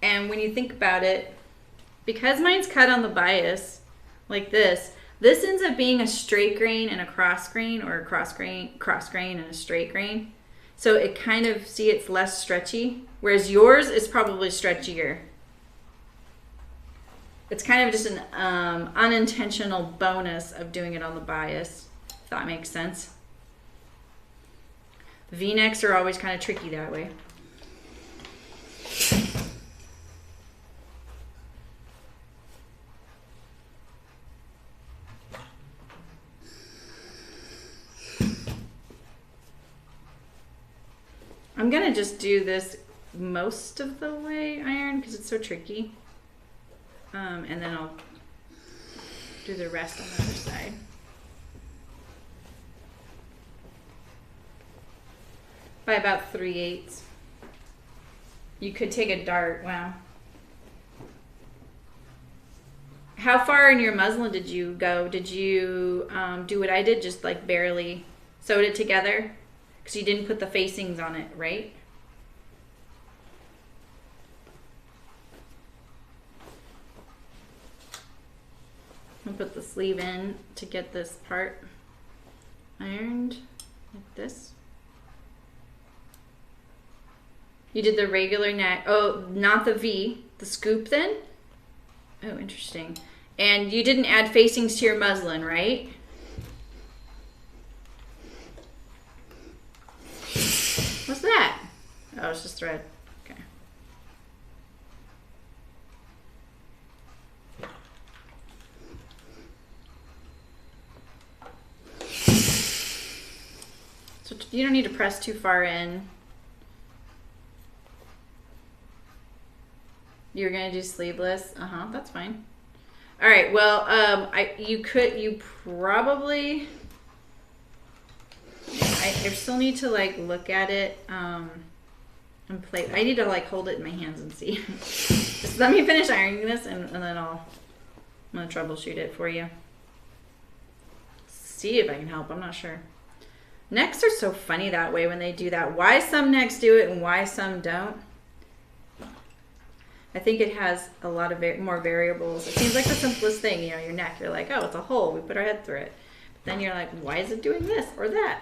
and when you think about it, because mine's cut on the bias like this ends up being a straight grain and a cross grain, or a cross grain and a straight grain. So it kind of, see, it's less stretchy, whereas yours is probably stretchier. It's kind of just an unintentional bonus of doing it on the bias, if that makes sense. V-necks are always kind of tricky that way. I'm gonna just do this most of the way iron because it's so tricky. And then I'll do the rest on the other side. By about 3/8. You could take a dart. Wow. How far in your muslin did you go? Did you do what I did, just like barely sewed it together? Because you didn't put the facings on it, right? I'll put the sleeve in to get this part ironed like this. You did the regular neck. Oh, not the V, the scoop then? Oh, interesting. And you didn't add facings to your muslin, right? What's that? Oh, it's just thread. Okay. So you don't need to press too far in. You're gonna do sleeveless? That's fine. All right, well, you probably, I still need to like look at it and play. I need to like hold it in my hands and see. Just let me finish ironing this and then I'm gonna troubleshoot it for you. See if I can help, I'm not sure. Necks are so funny that way when they do that. Why some necks do it and why some don't. I think it has a lot of more variables. It seems like the simplest thing, you know, your neck. You're like, oh, it's a hole. We put our head through it. But then you're like, why is it doing this or that?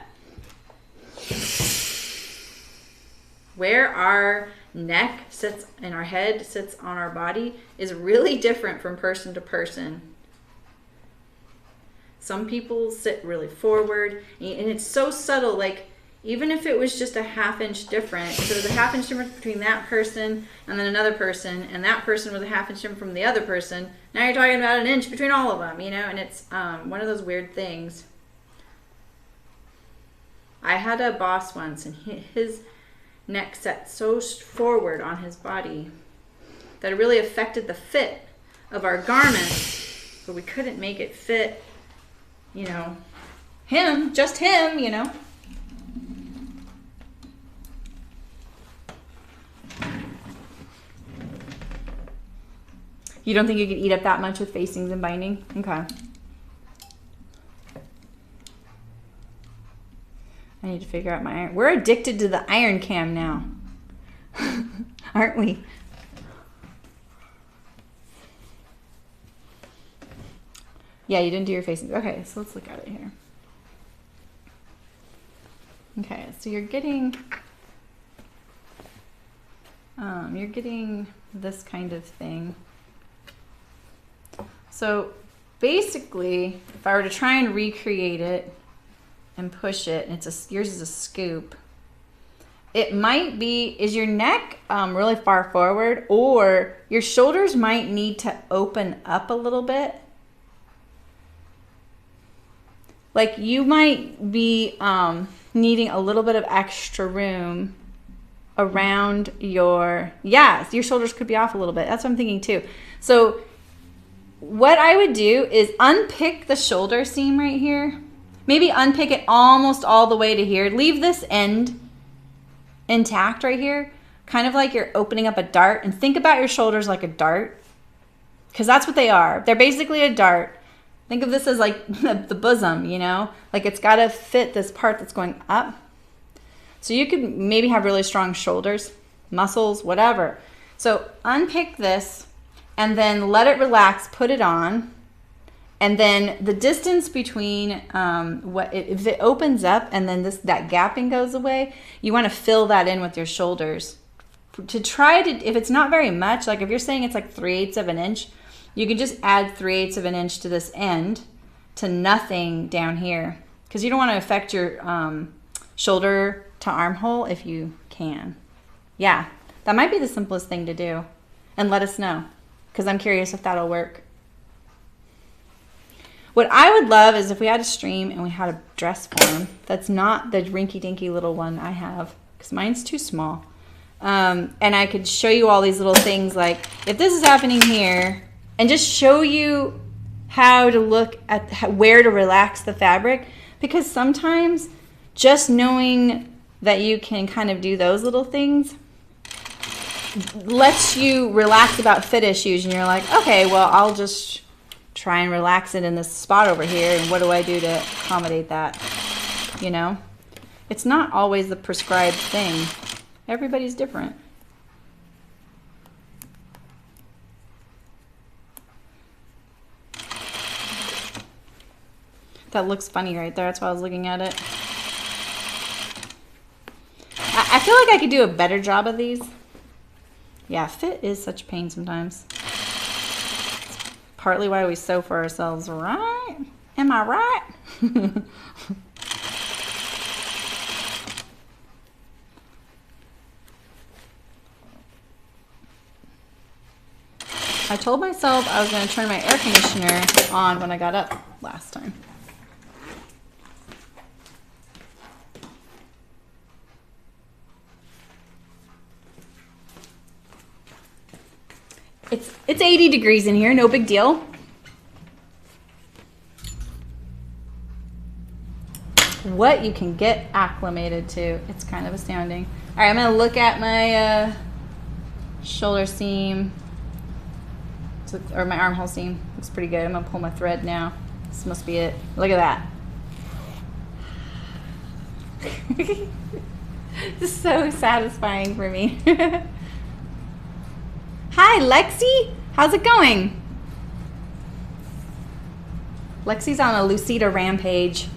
Where our neck sits and our head sits on our body is really different from person to person. Some people sit really forward, and it's so subtle. Like, even if it was just a ½ inch different, if there was a ½ inch difference between that person and then another person, and that person was a ½ inch different from the other person, now you're talking about an inch between all of them, you know, and it's one of those weird things. I had a boss once, and his neck set so forward on his body that it really affected the fit of our garments, but we couldn't make it fit, you know, him, just him, you know. You don't think you could eat up that much with facings and binding? Okay. I need to figure out my iron. We're addicted to the iron cam now. Aren't we? Yeah, you didn't do your facings. Okay, so let's look at it here. Okay, so you're getting this kind of thing. So basically, if I were to try and recreate it and push it, and yours is a scoop, it might be, is your neck really far forward, or your shoulders might need to open up a little bit. Like you might be needing a little bit of extra room around your shoulders could be off a little bit. That's what I'm thinking too. So what I would do is unpick the shoulder seam right here. Maybe unpick it almost all the way to here. Leave this end intact right here, kind of like you're opening up a dart, and think about your shoulders like a dart, because that's what they are. They're basically a dart. Think of this as like the bosom, you know, like it's got to fit this part that's going up. So you could maybe have really strong shoulders, muscles, whatever. So unpick this and then let it relax, put it on. And then the distance between if it opens up and then that gapping goes away, you want to fill that in with your shoulders. To try to, if it's not very much, like if you're saying it's like 3/8 of an inch, you can just add 3/8 of an inch to this end to nothing down here, because you don't want to affect your shoulder to armhole if you can. Yeah, that might be the simplest thing to do, and let us know, because I'm curious if that'll work. What I would love is if we had a stream and we had a dress form that's not the rinky-dinky little one I have, because mine's too small. And I could show you all these little things, like if this is happening here, and just show you how to look at where to relax the fabric, because sometimes just knowing that you can kind of do those little things lets you relax about fit issues, and you're like, okay, well, I'll just try and relax it in this spot over here, and what do I do to accommodate that? You know, it's not always the prescribed thing. Everybody's different. That looks funny right there. That's why I was looking at it. I feel like I could do a better job of these. Yeah, fit is such a pain sometimes. Partly why we sew for ourselves, right? Am I right? I told myself I was going to turn my air conditioner on when I got up last time. It's 80 degrees in here, no big deal. What you can get acclimated to, it's kind of astounding. All right, I'm gonna look at my shoulder seam, or my armhole seam. Looks pretty good. I'm gonna pull my thread now. This must be it. Look at that. This is so satisfying for me. Hi, Lexi. How's it going? Lexi's on a Lucida rampage.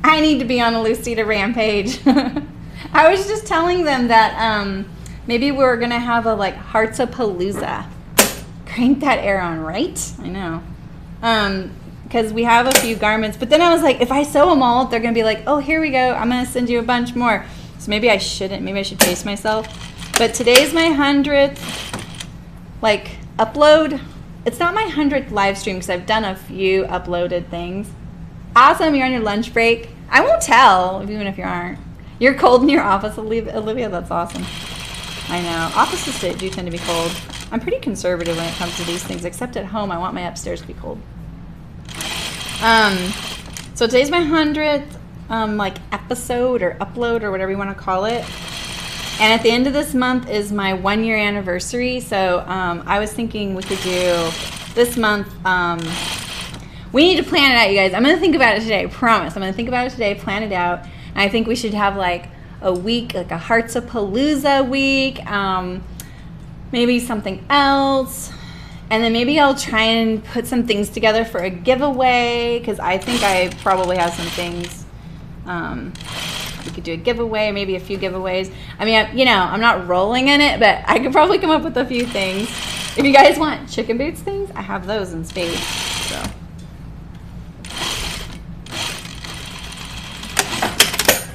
I need to be on a Lucida rampage. I was just telling them that maybe we're gonna have a like Hearts-a-Palooza. Crank that air on, right? I know. Because we have a few garments, but then I was like, if I sew them all, they're gonna be like, oh, here we go. I'm gonna send you a bunch more. So maybe I shouldn't. Maybe I should pace myself. But today's my 100th like upload. It's not my 100th live stream because I've done a few uploaded things. Awesome, you're on your lunch break. I won't tell, even if you aren't. You're cold in your office, Olivia. That's awesome. I know. Offices do tend to be cold. I'm pretty conservative when it comes to these things, except at home. I want my upstairs to be cold. So today's my 100th like episode or upload or whatever you want to call it. And at the end of this month is my 1-year anniversary. So I was thinking we could do this month. We need to plan it out, you guys. I'm going to think about it today. I promise. I'm going to think about it today, plan it out. And I think we should have like a week, like a Hearts-a-Palooza week. Maybe something else. And then maybe I'll try and put some things together for a giveaway. Because I think I probably have some things. We could do a giveaway, maybe a few giveaways. I mean, I'm not rolling in it, but I could probably come up with a few things. If you guys want chicken boots things, I have those in spades. So.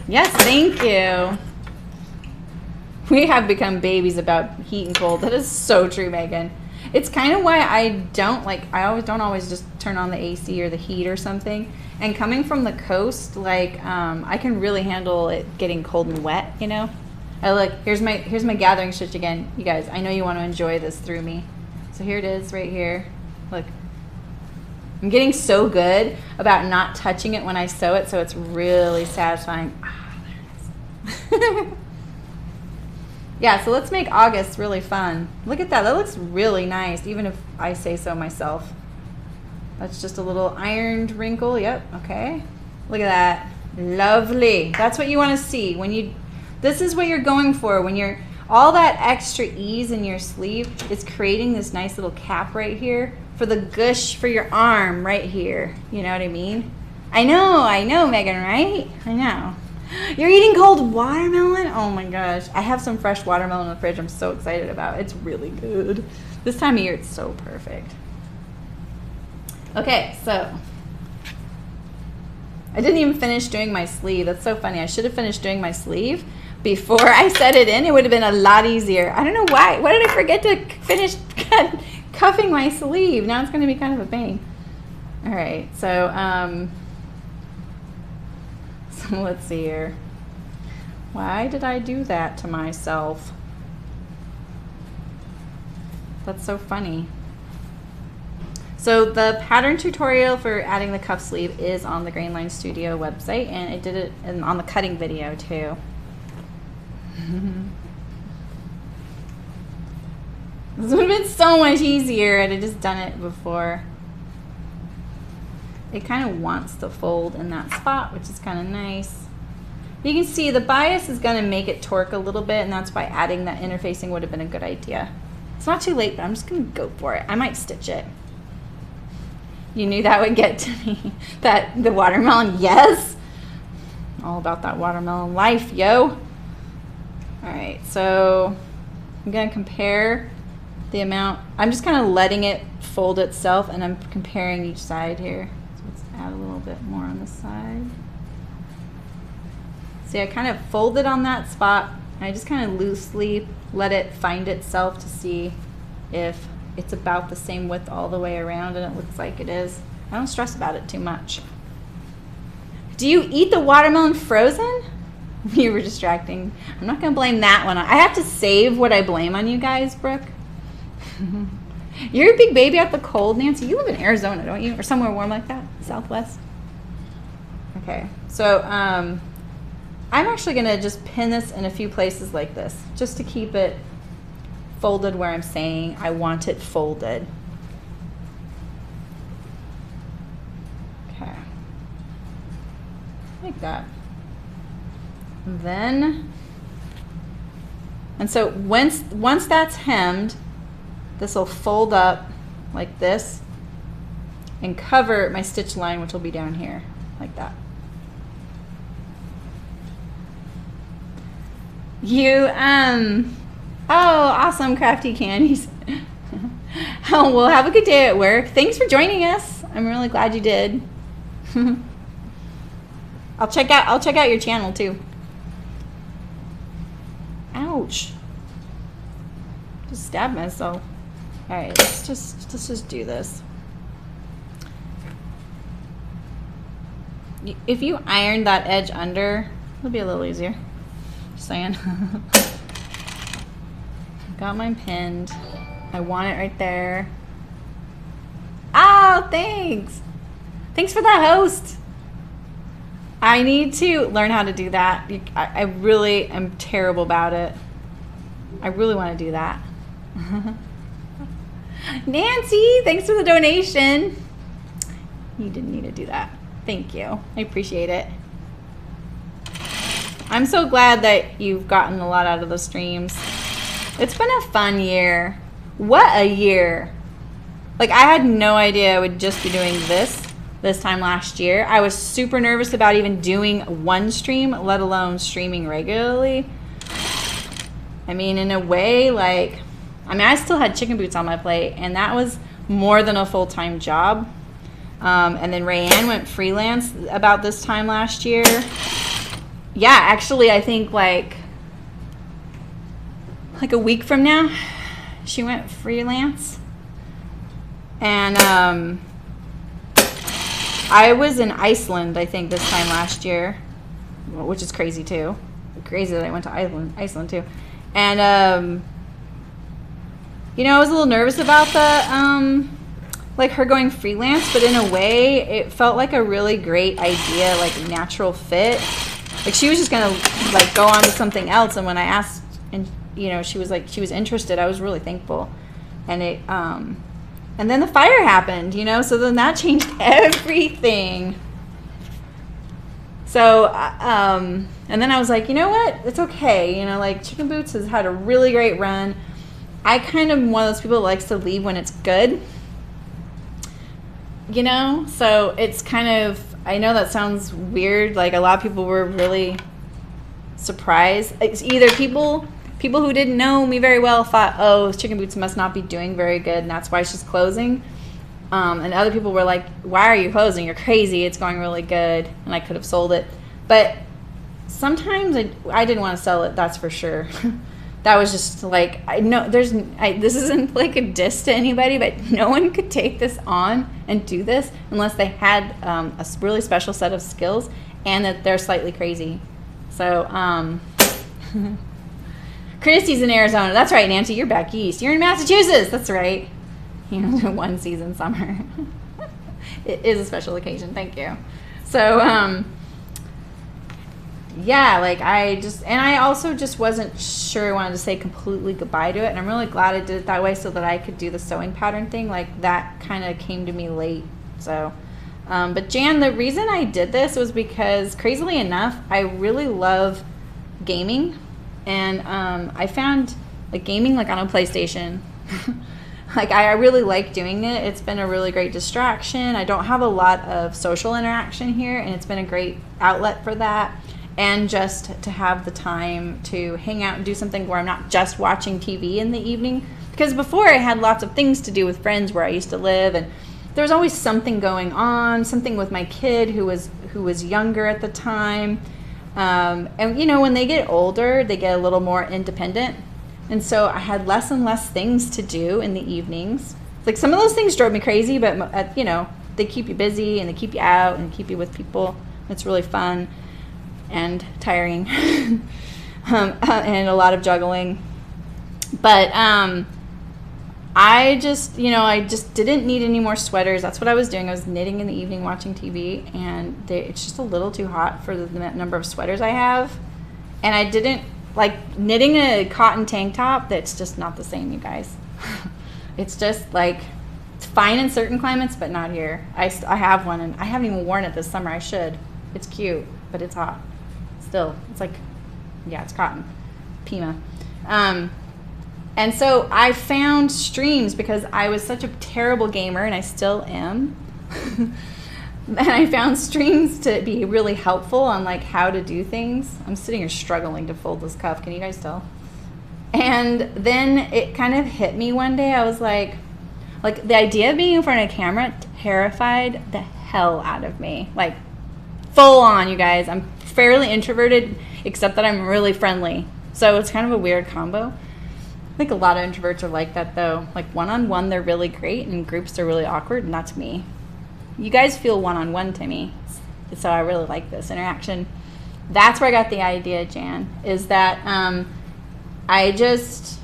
Yes, thank you. We have become babies about heat and cold. That is so true, Megan. It's kind of why I don't always just turn on the AC or the heat or something. And coming from the coast, like I can really handle it getting cold and wet, you know. Here's my gathering stitch again, you guys. I know you want to enjoy this through me. So here it is right here. Look. I'm getting so good about not touching it when I sew it, so it's really satisfying. Ah, there it is. Yeah, so let's make August really fun. Look at that. That looks really nice, even if I say so myself. That's just a little ironed wrinkle. Yep, okay. Look at that. Lovely. That's what you want to see. This is what you're going for when you're, all that extra ease in your sleeve is creating this nice little cap right here for the gush for your arm right here. You know what I mean? I know, Megan, right? I know. You're eating cold watermelon? Oh my gosh. I have some fresh watermelon in the fridge I'm so excited about. It's really good. This time of year, it's so perfect. Okay, so I didn't even finish doing my sleeve. That's so funny. I should have finished doing my sleeve before I set it in. It would have been a lot easier. I don't know why. Why did I forget to finish cuffing my sleeve? Now it's going to be kind of a pain. All right, so let's see here. Why did I do that to myself? That's so funny. So the pattern tutorial for adding the cuff sleeve is on the Grainline Studio website, and I did it on the cutting video too. This would have been so much easier had I just done it before. It kind of wants to fold in that spot, which is kind of nice. You can see the bias is going to make it torque a little bit, and that's why adding that interfacing would have been a good idea. It's not too late, but I'm just going to go for it. I might stitch it. You knew that would get to me. The watermelon, yes. All about that watermelon life, yo. All right, so I'm going to compare the amount. I'm just kind of letting it fold itself, and I'm comparing each side here. So let's add a little bit more on this side. See, I kind of folded on that spot. I just kind of loosely let it find itself to see if it's about the same width all the way around, and it looks like it is. I don't stress about it too much. Do you eat the watermelon frozen? You were distracting. I'm not going to blame that one. I have to save what I blame on you guys, Brooke. You're a big baby out the cold, Nancy. You live in Arizona, don't you? Or somewhere warm like that? Southwest? Okay, so I'm actually going to just pin this in a few places like this, just to keep it folded where I'm saying I want it folded. Okay. Like that. And then And so once that's hemmed, this will fold up like this and cover my stitch line, which will be down here like that. Oh, awesome, Crafty Candies. Oh, well, have a good day at work. Thanks for joining us. I'm really glad you did. I'll check out your channel too. Ouch. Just stabbed myself. All right, let's just do this. If you iron that edge under, it'll be a little easier. Just saying. Got mine pinned. I want it right there. Oh, thanks. Thanks for that host. I need to learn how to do that. I really am terrible about it. I really want to do that. Nancy, thanks for the donation. You didn't need to do that. Thank you. I appreciate it. I'm so glad that you've gotten a lot out of the streams. It's been a fun year. What a year. Like, I had no idea I would just be doing this time last year. I was super nervous about even doing one stream, let alone streaming regularly. I mean, in a way, like, I still had chicken boots on my plate, and that was more than a full-time job. And then Rayanne went freelance about this time last year. Yeah, actually, I think like a week from now, she went freelance. And I was in Iceland, I think, this time last year, which is crazy too. Crazy that I went to Iceland too. And you know, I was a little nervous about the like her going freelance, but in a way, it felt like a really great idea, like natural fit. Like she was just gonna like go on to something else, and when I asked, and you know, she was interested, I was really thankful. And it and then the fire happened, you know, so then that changed everything. So and then I was like, you know what, it's okay, you know, like Chicken Boots has had a really great run. I kind of am one of those people that likes to leave when it's good, you know, so it's kind of, I know that sounds weird, like a lot of people were really surprised. It's either people who didn't know me very well thought, oh, Chicken Boots must not be doing very good, and that's why she's closing. And other people were like, why are you closing? You're crazy. It's going really good. And I could have sold it. But sometimes I didn't want to sell it, that's for sure. That was just like, I know this isn't like a diss to anybody, but no one could take this on and do this unless they had a really special set of skills and that they're slightly crazy. So, Christy's in Arizona. That's right, Nancy. You're back east. You're in Massachusetts. That's right. You know, one season summer. It is a special occasion. Thank you. So, yeah, like I also just wasn't sure I wanted to say completely goodbye to it. And I'm really glad I did it that way so that I could do the sewing pattern thing. Like that kind of came to me late. So, but Jan, the reason I did this was because crazily enough, I really love gaming. And I found like gaming like on a PlayStation. Like I really like doing it. It's been a really great distraction. I don't have a lot of social interaction here, and it's been a great outlet for that. And just to have the time to hang out and do something where I'm not just watching TV in the evening. Because before I had lots of things to do with friends where I used to live, and there was always something going on, something with my kid who was younger at the time. And you know, when they get older, they get a little more independent. And so I had less and less things to do in the evenings. Like some of those things drove me crazy, but you know, they keep you busy and they keep you out and keep you with people. It's really fun and tiring and a lot of juggling. But I just didn't need any more sweaters. That's what I was doing. I was knitting in the evening, watching TV, and it's just a little too hot for the number of sweaters I have. And I didn't like knitting a cotton tank top. That's just not the same, you guys. It's just like, it's fine in certain climates, but not here. I have one, and I haven't even worn it this summer. I should. It's cute, but it's hot. Still, it's like, yeah, it's cotton. Pima. And so I found streams because I was such a terrible gamer, and I still am. And I found streams to be really helpful on like how to do things. I'm sitting here struggling to fold this cuff. Can you guys tell? And then it kind of hit me one day. I was like the idea of being in front of a camera terrified the hell out of me. Like full on, you guys. I'm fairly introverted, except that I'm really friendly. So it's kind of a weird combo. I think a lot of introverts are like that though. Like one-on-one, they're really great, and in groups, they're really awkward, and that's me. You guys feel one-on-one to me, so I really like this interaction. That's where I got the idea, Jan, is that I just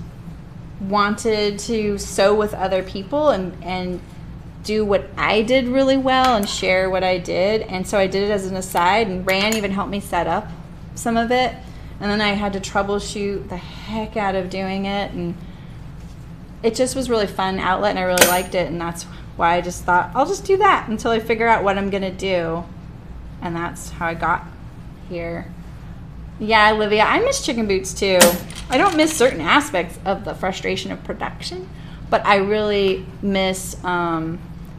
wanted to sew with other people and do what I did really well and share what I did. And so I did it as an aside, and Ran even helped me set up some of it. And then I had to troubleshoot the heck out of doing it, and it just was really fun outlet, and I really liked it, and that's why I just thought I'll just do that until I figure out what I'm gonna do. And that's how I got here. Yeah, Olivia, I miss chicken boots too. I don't miss certain aspects of the frustration of production, but I really miss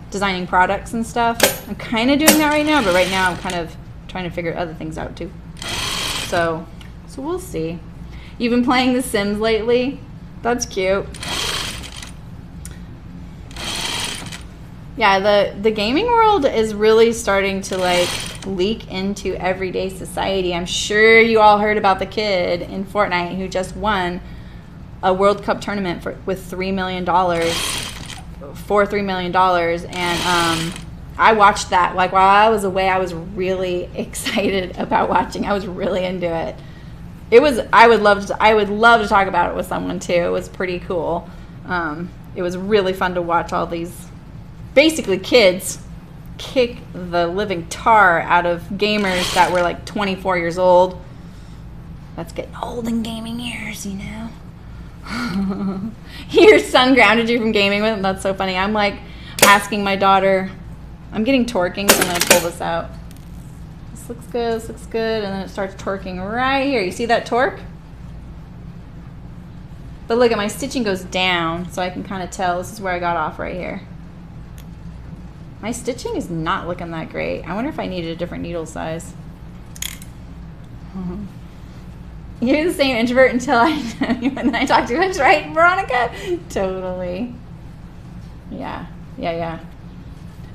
designing products and stuff. I'm kind of doing that right now, but right now I'm kind of trying to figure other things out too. So we'll see. You've been playing The Sims lately? That's cute. Yeah, the gaming world is really starting to like leak into everyday society. I'm sure you all heard about the kid in Fortnite who just won a World Cup tournament with $3 million, for $3 million. And I watched that. Like while I was away, I was really excited about watching. I was really into it. I would love to talk about it with someone too. It was pretty cool. It was really fun to watch all these basically kids kick the living tar out of gamers that were like 24 years old. That's getting old in gaming years, you know. Your son grounded you from gaming with him. That's so funny. I'm like asking my daughter, I'm getting torquing, so I'm going to pull this out. This looks good, this looks good. And then it starts torquing right here. You see that torque? But look at my stitching goes down, so I can kind of tell this is where I got off right here. My stitching is not looking that great. I wonder if I needed a different needle size. You're the same introvert until I know you, and then I talk too much, right, Veronica? Totally. Yeah.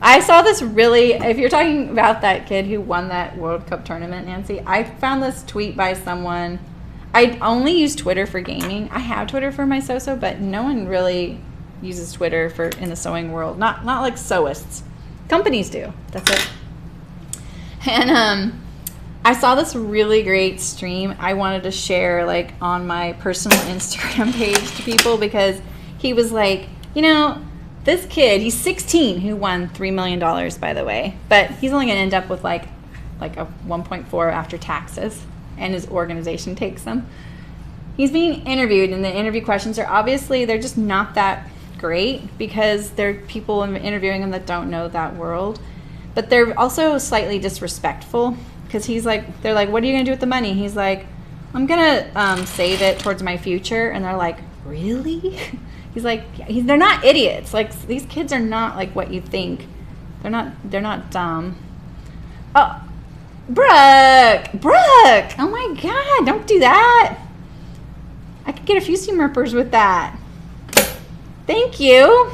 I saw this really, if you're talking about that kid who won that World Cup tournament, Nancy, I found this tweet by someone. I only use Twitter for gaming. I have Twitter for my so-so, but no one really uses Twitter for in the sewing world. Not like sewists. Companies do. That's it. And I saw this really great stream I wanted to share like on my personal Instagram page to people, because he was like, you know, this kid, he's 16, who won $3 million, by the way, but he's only going to end up with like a 1.4 after taxes, and his organization takes them. He's being interviewed, and the interview questions are obviously, they're just not that great, because there are people interviewing him that don't know that world, but they're also slightly disrespectful, because he's like, they're like, what are you gonna do with the money? He's like, I'm gonna save it towards my future. And they're like, really? He's like, they're not idiots. Like, these kids are not like what you think. They're not dumb. Oh, Brooke, oh my God, don't do that. I could get a few seam-rippers with that. Thank you.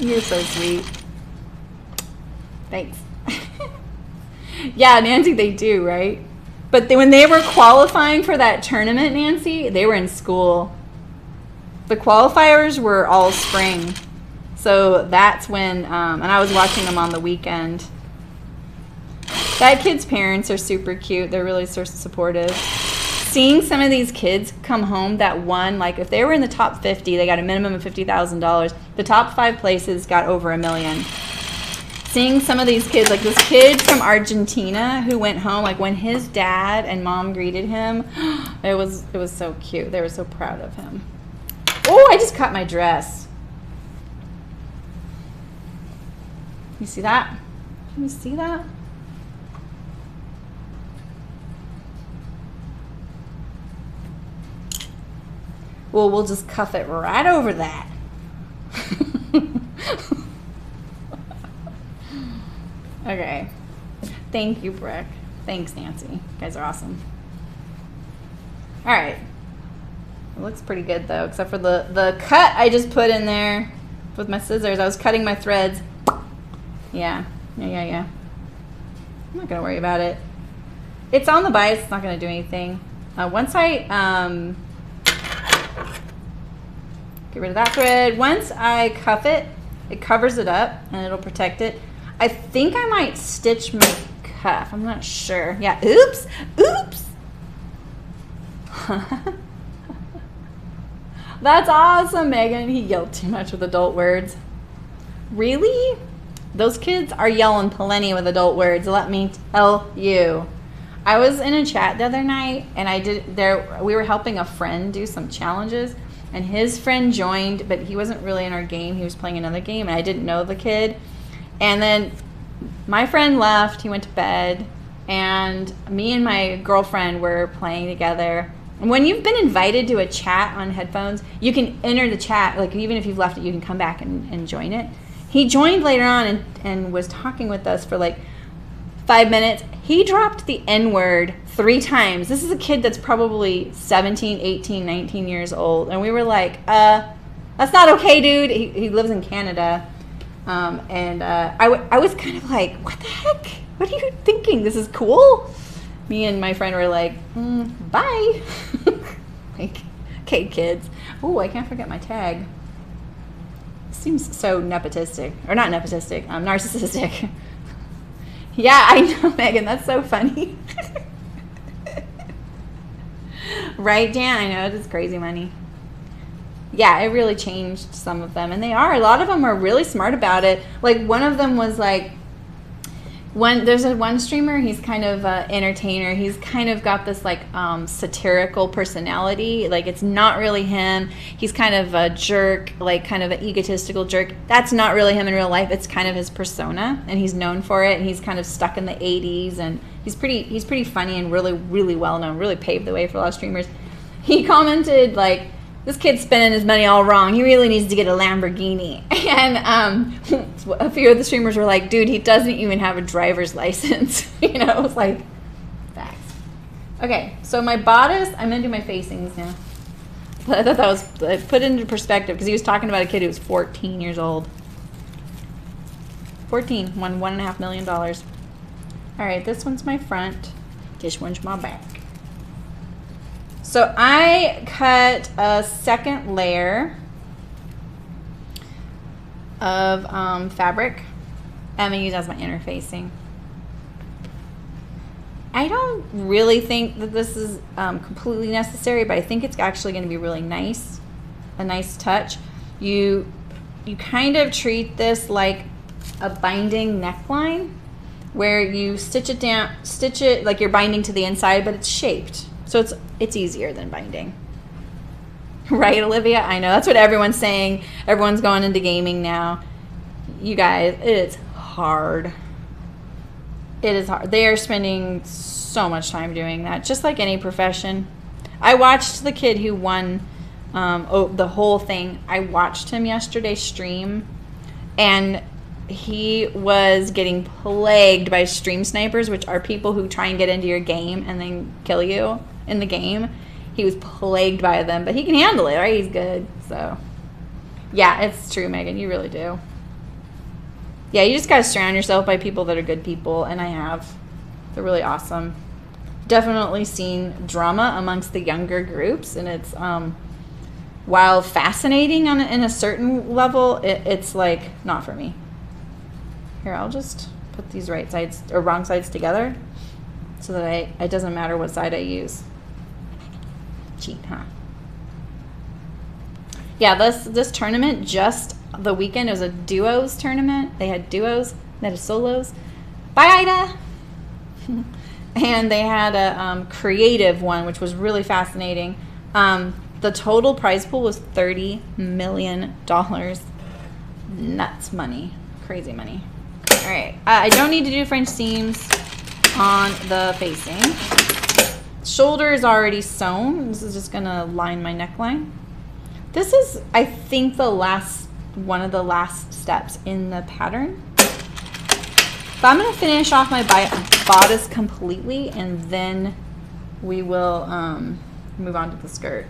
You're so sweet. Thanks. Yeah, Nancy, they do, right? But when they were qualifying for that tournament, Nancy, they were in school. The qualifiers were all spring. So that's when, and I was watching them on the weekend. That kid's parents are super cute. They're really supportive. Seeing some of these kids come home that won, like if they were in the top 50, they got a minimum of $50,000. The top 5 places got over $1 million. Seeing some of these kids, like this kid from Argentina who went home, like when his dad and mom greeted him, it was so cute. They were so proud of him. Oh, I just cut my dress. You see that? Can you see that? Well, we'll just cuff it right over that. Okay. Thank you, Brooke. Thanks, Nancy. You guys are awesome. All right. It looks pretty good, though, except for the cut I just put in there with my scissors. I was cutting my threads. Yeah. I'm not going to worry about it. It's on the bias. It's not going to do anything. Once I get rid of that thread, once I cuff it, it covers it up and it'll protect it. I think I might stitch my cuff. I'm not sure. Yeah. Oops. That's awesome, Megan. He yelled too much with adult words. Really? Those kids are yelling plenty with adult words, let me tell you. I was in a chat the other night, and we were helping a friend do some challenges, and his friend joined, but he wasn't really in our game. He was playing another game, and I didn't know the kid. And then my friend left. He went to bed, and me and my girlfriend were playing together. And when you've been invited to a chat on headphones, you can enter the chat. Like, even if you've left it, you can come back and join it. He joined later on and was talking with us for like 5 minutes. He dropped the N-word 3 times. This is a kid that's probably 17, 18, 19 years old. And we were like, that's not okay, dude. He lives in Canada. I was kind of like, what the heck? What are you thinking? This is cool? Me and my friend were like, bye. Like, okay, kids. Oh, I can't forget my tag. Seems so nepotistic. Or not nepotistic, narcissistic. Yeah, I know, Megan. That's so funny. Right, Dan? I know, it is crazy money. Yeah, it really changed some of them. And they are. A lot of them are really smart about it. Like, one of them was like, there's one streamer, he's kind of an entertainer. He's kind of got this like satirical personality. Like, it's not really him. He's kind of a jerk, like kind of an egotistical jerk. That's not really him in real life. It's kind of his persona, and he's known for it. And he's kind of stuck in the 80s, and he's pretty funny and really, really well known. Really paved the way for a lot of streamers. He commented like, this kid's spending his money all wrong. He really needs to get a Lamborghini. And a few of the streamers were like, dude, he doesn't even have a driver's license. You know, it was like, facts. Okay, so my bodice, I'm going to do my facings now. I thought that was put into perspective because he was talking about a kid who was 14 years old. 14, won $1.5 million. All right, this one's my front. This one's my back. So I cut a second layer of fabric. I'm going to use as my interfacing. I don't really think that this is completely necessary, but I think it's actually going to be really nice, a nice touch. You kind of treat this like a binding neckline where you stitch it like you're binding to the inside, but it's shaped. So it's easier than binding. Right, Olivia? I know. That's what everyone's saying. Everyone's going into gaming now. You guys, it's hard. It is hard. They are spending so much time doing that, just like any profession. I watched the kid who won the whole thing. I watched him yesterday stream, and he was getting plagued by stream snipers, which are people who try and get into your game and then kill you in the game. He was plagued by them, but he can handle it, right? He's good. So, yeah, it's true, Megan. You really do. Yeah, you just got to surround yourself by people that are good people, and I have. They're really awesome. Definitely seen drama amongst the younger groups, and it's, while fascinating in a certain level, it's like not for me. Here, I'll just put these right sides or wrong sides together so that it doesn't matter what side I use. Cheat, huh? Yeah, this tournament, just the weekend, it was a duos tournament. They had duos, they had solos. Bye, Ida! And they had a creative one, which was really fascinating. The total prize pool was $30 million. Nuts money. Crazy money. All right, I don't need to do French seams on the facing. Shoulder is already sewn. This is just gonna line my neckline. This is, I think, one of the last steps in the pattern. But I'm going to finish off my bodice completely, and then we will move on to the skirt.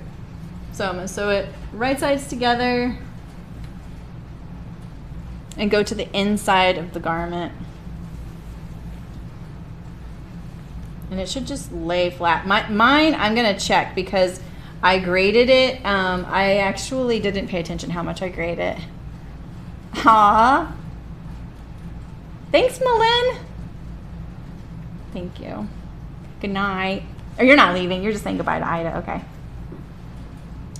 So I'm going to sew it right sides together and go to the inside of the garment. And it should just lay flat. Mine, I'm going to check because I graded it. I actually didn't pay attention how much I graded it. Aww. Thanks, Malin. Thank you. Good night. Or you're not leaving. You're just saying goodbye to Ida. Okay.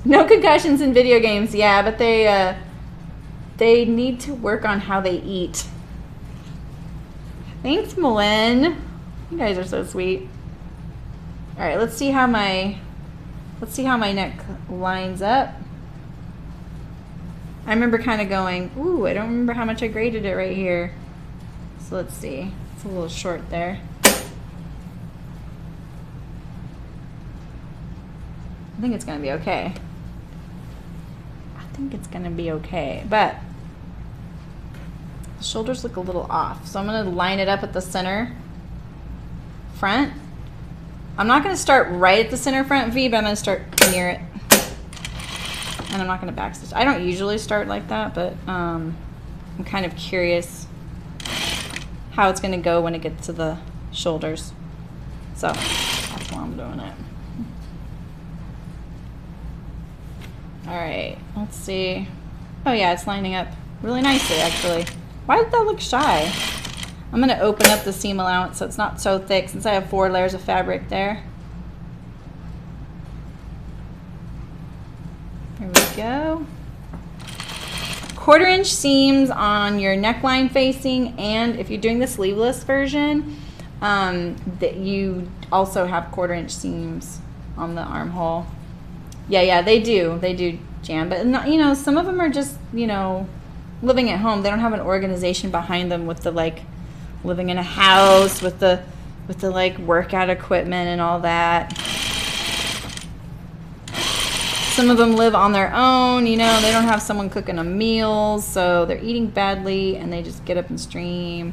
No concussions in video games. Yeah, but they need to work on how they eat. Thanks, Malin. You guys are so sweet. All right, let's see how my neck lines up. I remember kind of going, ooh, I don't remember how much I graded it right here. So let's see. It's a little short there. I think it's gonna be okay. But the shoulders look a little off. So I'm gonna line it up at the center front. I'm not gonna start right at the center front V, but I'm gonna start near it. And I'm not gonna backstitch. I don't usually start like that, but I'm kind of curious how it's gonna go when it gets to the shoulders. So that's why I'm doing it. All right, let's see. Oh yeah, it's lining up really nicely actually. Why did that look shy? I'm gonna open up the seam allowance so it's not so thick since I have 4 layers of fabric there. There we go. 1/4 inch seams on your neckline facing, and if you're doing the sleeveless version, that you also have 1/4 inch seams on the armhole. Yeah, they do, Jan, but not, you know, some of them are just, you know, living at home. They don't have an organization behind them with the like living in a house with the like workout equipment and all that. Some of them live on their own, you know, they don't have someone cooking them meals, so they're eating badly and they just get up and stream.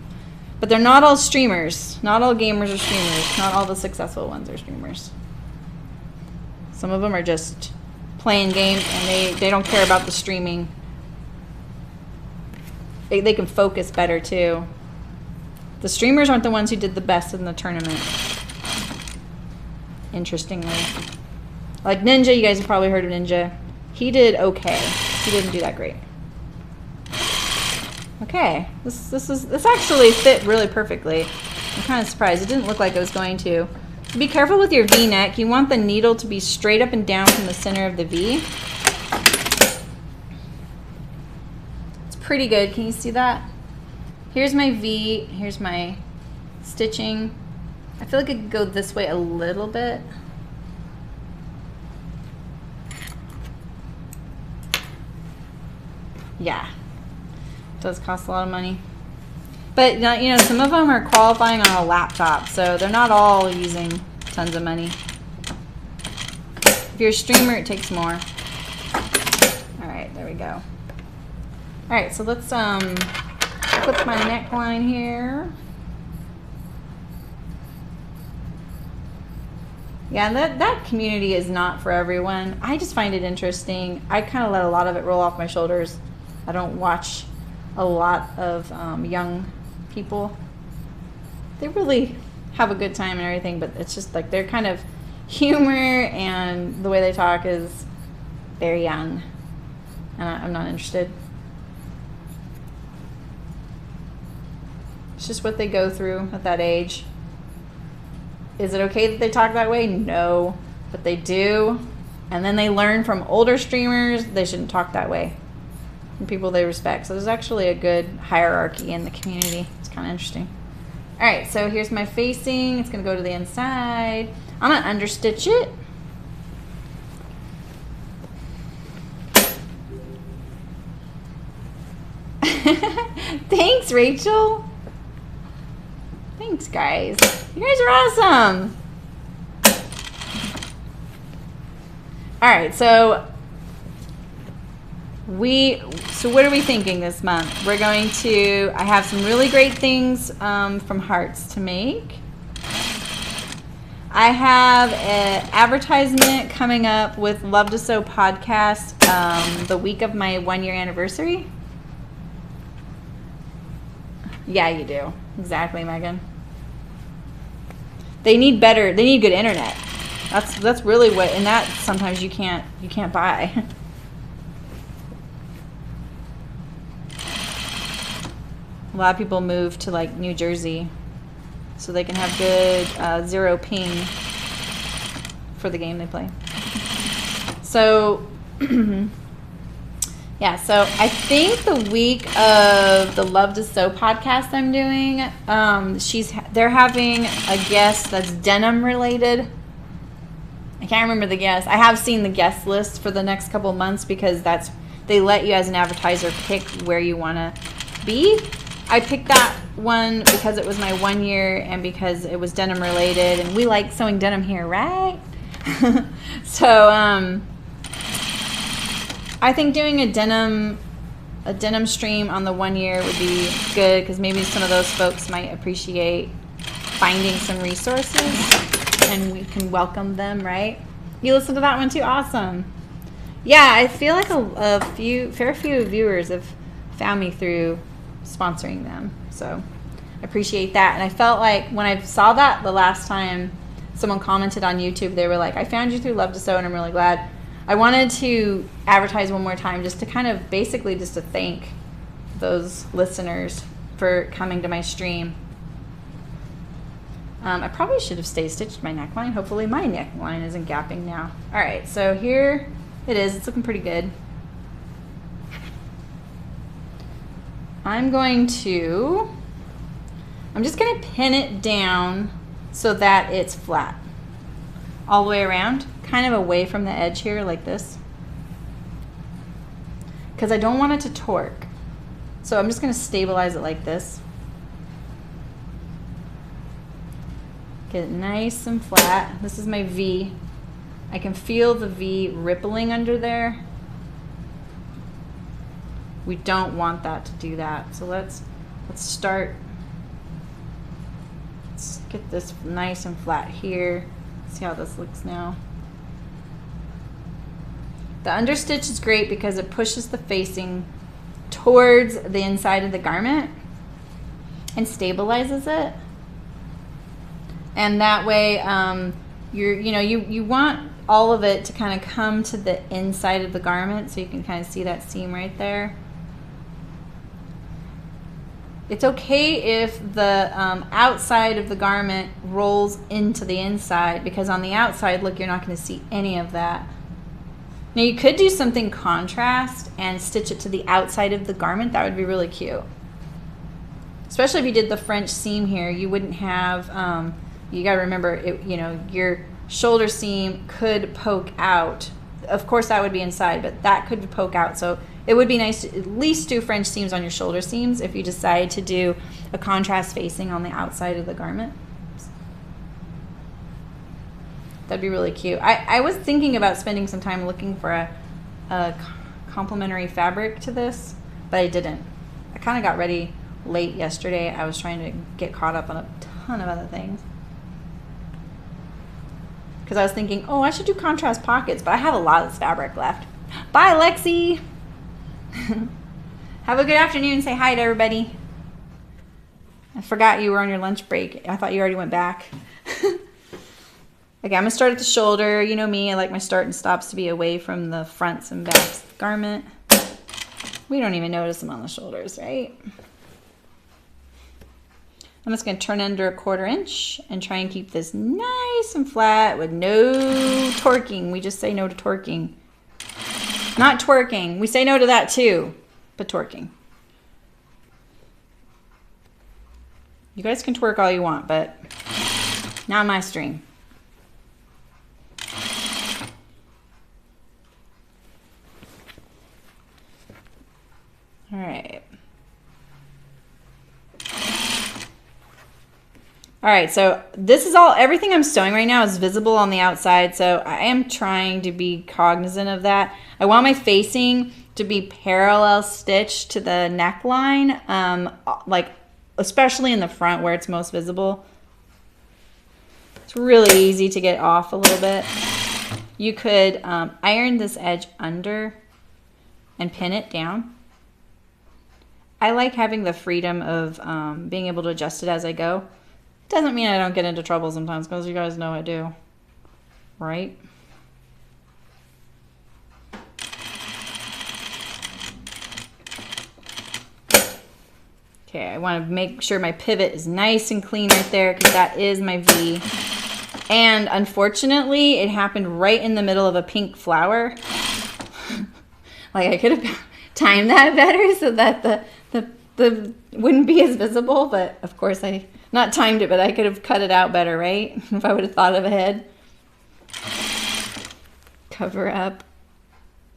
But they're not all streamers. Not all gamers are streamers. Not all the successful ones are streamers. Some of them are just playing games and they don't care about the streaming. They can focus better too. The streamers aren't the ones who did the best in the tournament. Interestingly. Like Ninja, you guys have probably heard of Ninja. He did okay. He didn't do that great. Okay, this actually fit really perfectly. I'm kind of surprised. It didn't look like it was going to. So be careful with your V-neck. You want the needle to be straight up and down from the center of the V. It's pretty good. Can you see that? Here's my V. Here's my stitching. I feel like it could go this way a little bit. Yeah, it does cost a lot of money. But you know, some of them are qualifying on a laptop, so they're not all using tons of money. If you're a streamer, it takes more. All right, there we go. All right, so let's clip my neckline here. Yeah, that community is not for everyone. I just find it interesting. I kind of let a lot of it roll off my shoulders. I don't watch a lot of young people. They really have a good time and everything, but it's just like their kind of humor and the way they talk is very young. And I'm not interested. It's just what they go through at that age. Is it okay that they talk that way? No, but they do. And then they learn from older streamers they shouldn't talk that way. And people they respect. So there's actually a good hierarchy in the community. It's kind of interesting. All right, so here's my facing. It's gonna go to the inside. I'm gonna understitch it. Thanks, Rachel. Thanks, guys. You guys are awesome. All right, so So what are we thinking this month? We're going to, I have some really great things from Hearts to make. I have an advertisement coming up with Love to Sew podcast the week of my 1-year anniversary. Yeah, you do. Exactly, Megan. They need good internet. That's really what, and that sometimes you can't buy. A lot of people move to like New Jersey so they can have good 0 ping for the game they play. So yeah, so I think the week of the Love to Sew podcast I'm doing, they're having a guest that's denim related. I can't remember the guest. I have seen the guest list for the next couple months because they let you as an advertiser pick where you want to be. I picked that one because it was my 1 year and because it was denim related, and we like sewing denim here, right? So I think doing a denim stream on the 1 year would be good because maybe some of those folks might appreciate finding some resources and we can welcome them, right? You listened to that one too? Awesome. Yeah, I feel like a fair few viewers have found me through sponsoring them, so I appreciate that. And I felt like when I saw that the last time someone commented on YouTube, they were like, I found you through Love to Sew and I'm really glad. I wanted to advertise one more time just to kind of basically just to thank those listeners for coming to my stream. I probably should have stay stitched my neckline. Hopefully my neckline isn't gapping now. All right, so here it is. It's looking pretty good. I'm just going to pin it down so that it's flat all the way around, kind of away from the edge here like this, because I don't want it to torque. So I'm just going to stabilize it like this. Get it nice and flat. This is my V. I can feel the V rippling under there. We don't want that to do that. So let's start. Let's get this nice and flat here. See how this looks now. The understitch is great because it pushes the facing towards the inside of the garment and stabilizes it. And that way, you want all of it to kind of come to the inside of the garment, so you can kind of see that seam right there. It's okay if the outside of the garment rolls into the inside, because on the outside, look, you're not going to see any of that. Now you could do something contrast and stitch it to the outside of the garment. That would be really cute. Especially if you did the French seam here, you wouldn't have, you got to remember, your shoulder seam could poke out. Of course that would be inside, but that could poke out. So it would be nice to at least do French seams on your shoulder seams if you decide to do a contrast facing on the outside of the garment. That'd be really cute. I was thinking about spending some time looking for a complementary fabric to this, but I didn't. I kind of got ready late yesterday. I was trying to get caught up on a ton of other things. Because I was thinking, oh, I should do contrast pockets, but I have a lot of this fabric left. Bye, Lexi! Have a good afternoon. Say hi to everybody. I forgot you were on your lunch break. I thought you already went back. Okay, I'm going to start at the shoulder. You know me, I like my start and stops to be away from the fronts and backs of the garment. We don't even notice them on the shoulders, right? I'm just going to turn under 1/4 inch and try and keep this nice and flat with no torquing. We just say no to torquing. Not twerking. We say no to that too, but torquing. You guys can twerk all you want, but not my stream. All right. All right, so this is everything I'm sewing right now is visible on the outside, so I am trying to be cognizant of that. I want my facing to be parallel stitched to the neckline, like especially in the front where it's most visible. It's really easy to get off a little bit. You could iron this edge under and pin it down. I like having the freedom of being able to adjust it as I go. Doesn't mean I don't get into trouble sometimes, because you guys know I do, right? Okay, I want to make sure my pivot is nice and clean right there, because that is my V. And unfortunately, it happened right in the middle of a pink flower. Like, I could have timed that better so that the wouldn't be as visible, but of course I not timed it, but I could have cut it out better, right? If I would have thought of ahead. Cover up.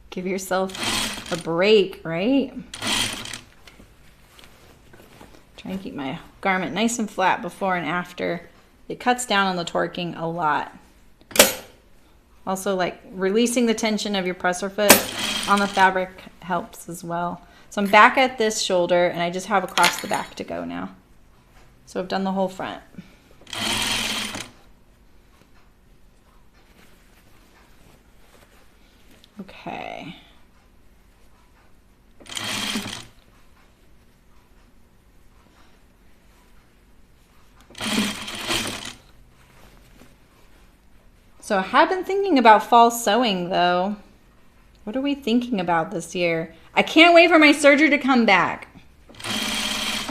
Give yourself a break, right? Try and keep my garment nice and flat before and after. It cuts down on the torquing a lot. Also, like, releasing the tension of your presser foot on the fabric helps as well. So I'm back at this shoulder, and I just have across the back to go now. So I've done the whole front. Okay. So I have been thinking about fall sewing, though. What are we thinking about this year? I can't wait for my serger to come back.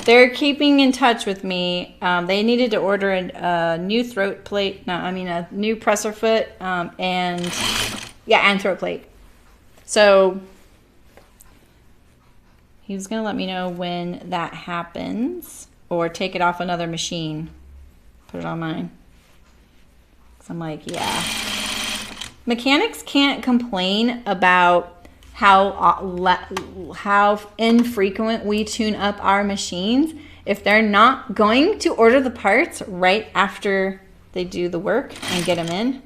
They're keeping in touch with me. They needed to order a new throat plate. No, I mean a new presser foot and throat plate. So he was gonna let me know when that happens, or take it off another machine, put it on mine. So I'm like, yeah. Mechanics can't complain about how infrequent we tune up our machines if they're not going to order the parts right after they do the work and get them in.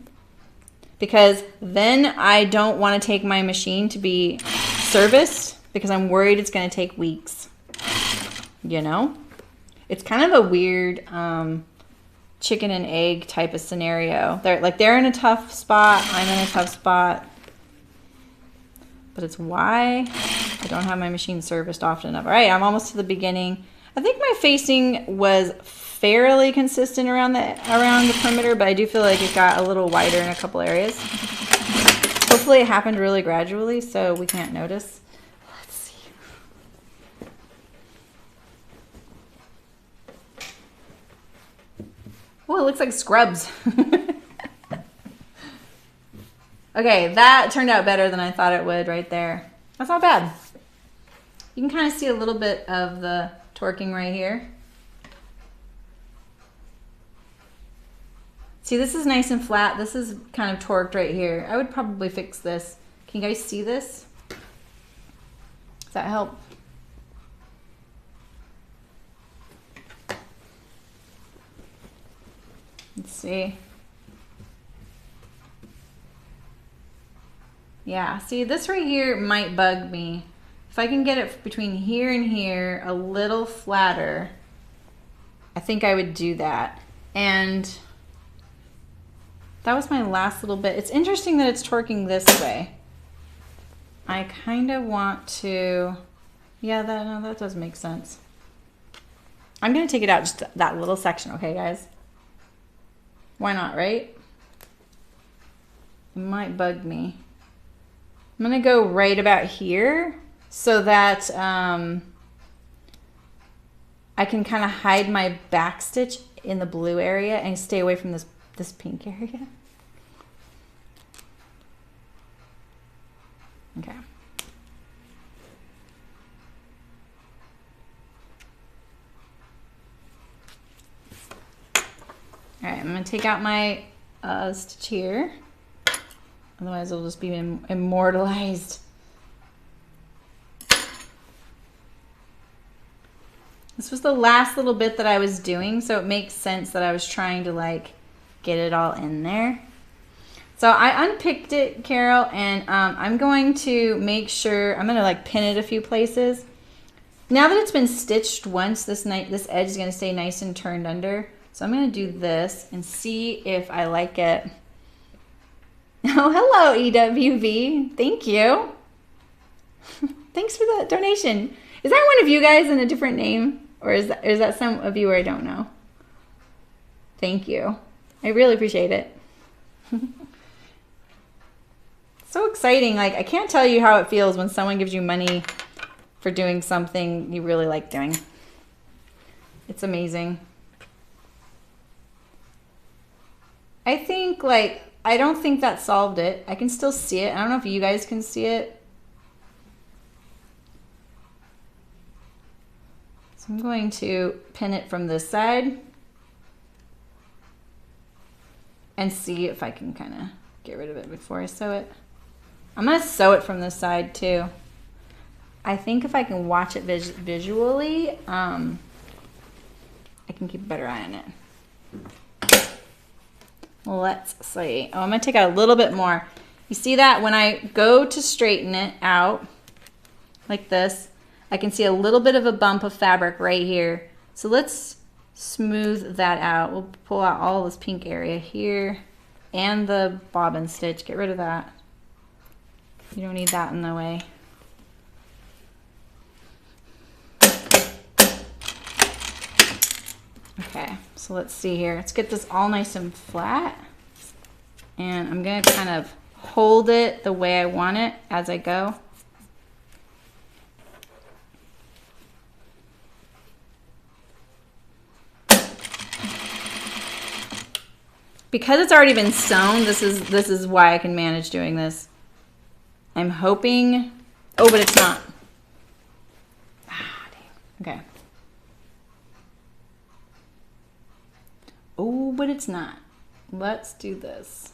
Because then I don't want to take my machine to be serviced because I'm worried it's going to take weeks. You know? It's kind of a weird chicken and egg type of scenario. They're in a tough spot. I'm in a tough spot. But it's why I don't have my machine serviced often enough. All right, I'm almost to the beginning. I think my facing was fairly consistent around the perimeter, but I do feel like it got a little wider in a couple areas. Hopefully it happened really gradually so we can't notice. Let's see. Oh, it looks like scrubs. Okay, that turned out better than I thought it would right there. That's not bad. You can kind of see a little bit of the torquing right here. See, this is nice and flat. This is kind of torqued right here. I would probably fix this. Can you guys see this? Does that help? Let's see. Yeah, see, this right here might bug me. If I can get it between here and here a little flatter, I think I would do that. And that was my last little bit. It's interesting that it's torquing this way. I kind of want to, yeah, that does make sense. I'm going to take it out just that little section, okay, guys? Why not, right? It might bug me. I'm going to go right about here so that I can kind of hide my back stitch in the blue area and stay away from this pink area. Okay. All right, I'm going to take out my stitch here. Otherwise, it'll just be immortalized. This was the last little bit that I was doing, so it makes sense that I was trying to like get it all in there. So I unpicked it, Carol, and I'm going to make sure, I'm going to like pin it a few places. Now that it's been stitched once, this edge is going to stay nice and turned under. So I'm going to do this and see if I like it. Oh, hello, EWV. Thank you. Thanks for the donation. Is that one of you guys in a different name? Or is that some of you where I don't know? Thank you. I really appreciate it. So exciting. Like, I can't tell you how it feels when someone gives you money for doing something you really like doing. It's amazing. I think, like, I don't think that solved it. I can still see it. I don't know if you guys can see it. So I'm going to pin it from this side and see if I can kind of get rid of it before I sew it. I'm going to sew it from this side too. I think if I can watch it visually, I can keep a better eye on it. Let's see. Oh, I'm going to take out a little bit more. You see that when I go to straighten it out like this, I can see a little bit of a bump of fabric right here. So let's smooth that out. We'll pull out all this pink area here and the bobbin stitch. Get rid of that. You don't need that in the way. Okay, so let's see here. Let's get this all nice and flat. And I'm going to kind of hold it the way I want it as I go. Because it's already been sewn, this is why I can manage doing this. I'm hoping, oh, but it's not. Ah, dang. Okay. Oh, but it's not. Let's do this.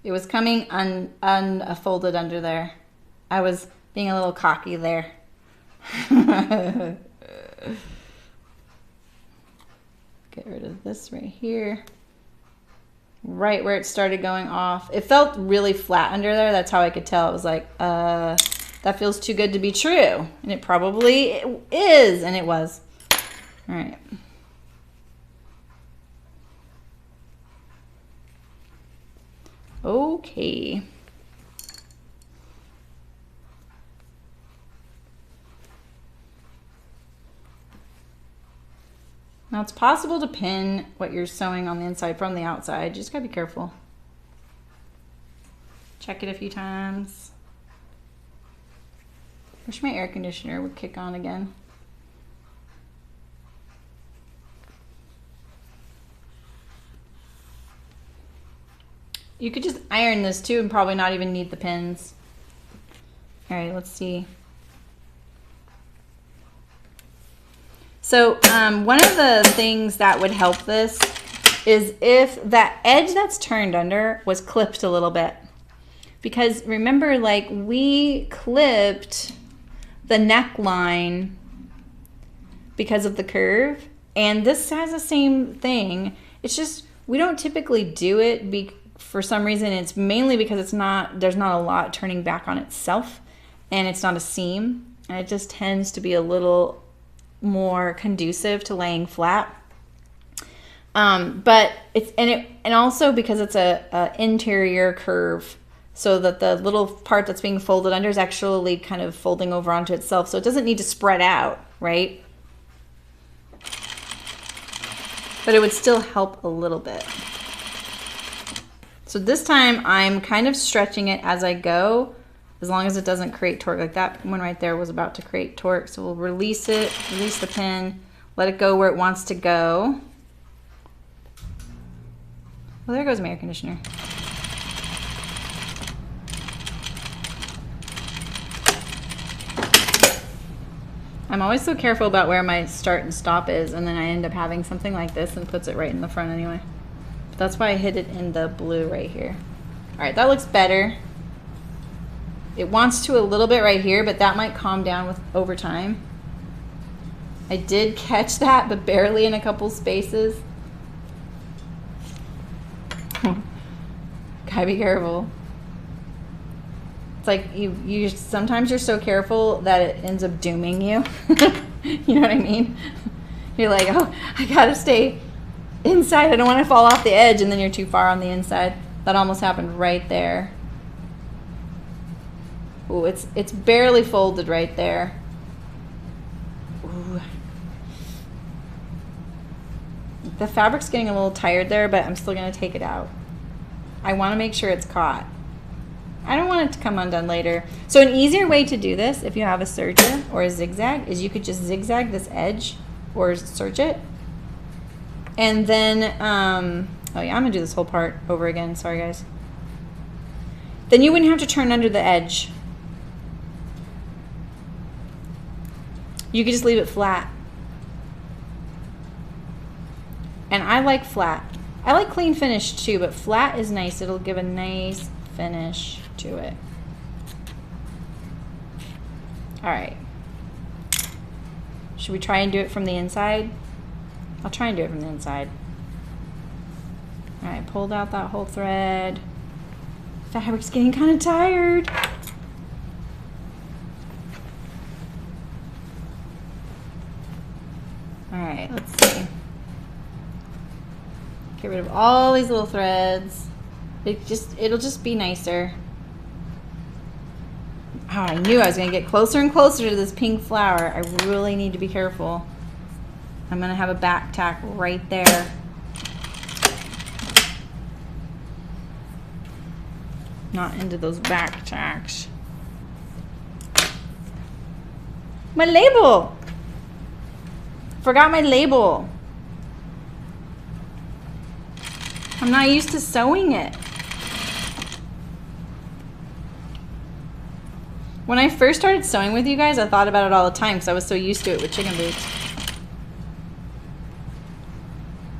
It was coming unfolded under there. I was being a little cocky there. Get rid of this right here. Right where it started going off. It felt really flat under there. That's how I could tell. It was like, that feels too good to be true. And it probably is, and it was. All right. Okay. Now it's possible to pin what you're sewing on the inside from the outside. You just gotta be careful. Check it a few times. Wish my air conditioner would kick on again. You could just iron this too and probably not even need the pins. All right, let's see. So one of the things that would help this is if that edge that's turned under was clipped a little bit. Because remember, like, we clipped the neckline because of the curve, and this has the same thing. It's just we don't typically do it for some reason. It's mainly because there's not a lot turning back on itself, and it's not a seam, and it just tends to be a little more conducive to laying flat. But it's and also because it's a interior curve, so that the little part that's being folded under is actually kind of folding over onto itself, so it doesn't need to spread out, right? But it would still help a little bit. So this time I'm kind of stretching it as I go, as long as it doesn't create torque. Like that one right there was about to create torque. So we'll release it, release the pin, let it go where it wants to go. Well, there goes my air conditioner. I'm always so careful about where my start and stop is, and then I end up having something like this and puts it right in the front anyway. But that's why I hid it in the blue right here. All right, that looks better. It wants to a little bit right here, but that might calm down with over time. I did catch that, but barely in a couple spaces. Gotta be careful. It's like you sometimes you're so careful that it ends up dooming you. You know what I mean? You're like, oh, I gotta stay inside. I don't want to fall off the edge, and then you're too far on the inside. That almost happened right there. Ooh, it's barely folded right there. Ooh. The fabric's getting a little tired there, but I'm still gonna take it out. I want to make sure it's caught. I don't want it to come undone later. So an easier way to do this, if you have a serger or a zigzag, is you could just zigzag this edge or serge it. And then, oh yeah, I'm gonna do this whole part over again, sorry guys. Then you wouldn't have to turn under the edge. You could just leave it flat. And I like flat. I like clean finish too, but flat is nice. It'll give a nice finish to it. All right. Should we try and do it from the inside? I'll try and do it from the inside. All right, pulled out that whole thread. Fabric's getting kind of tired. All right, let's see. Get rid of all these little threads. It'll just be nicer. Oh, I knew I was gonna get closer and closer to this pink flower. I really need to be careful. I'm gonna have a back tack right there. Not into those back tacks. My label! Forgot my label. I'm not used to sewing it. When I first started sewing with you guys, I thought about it all the time because I was so used to it with chicken boots.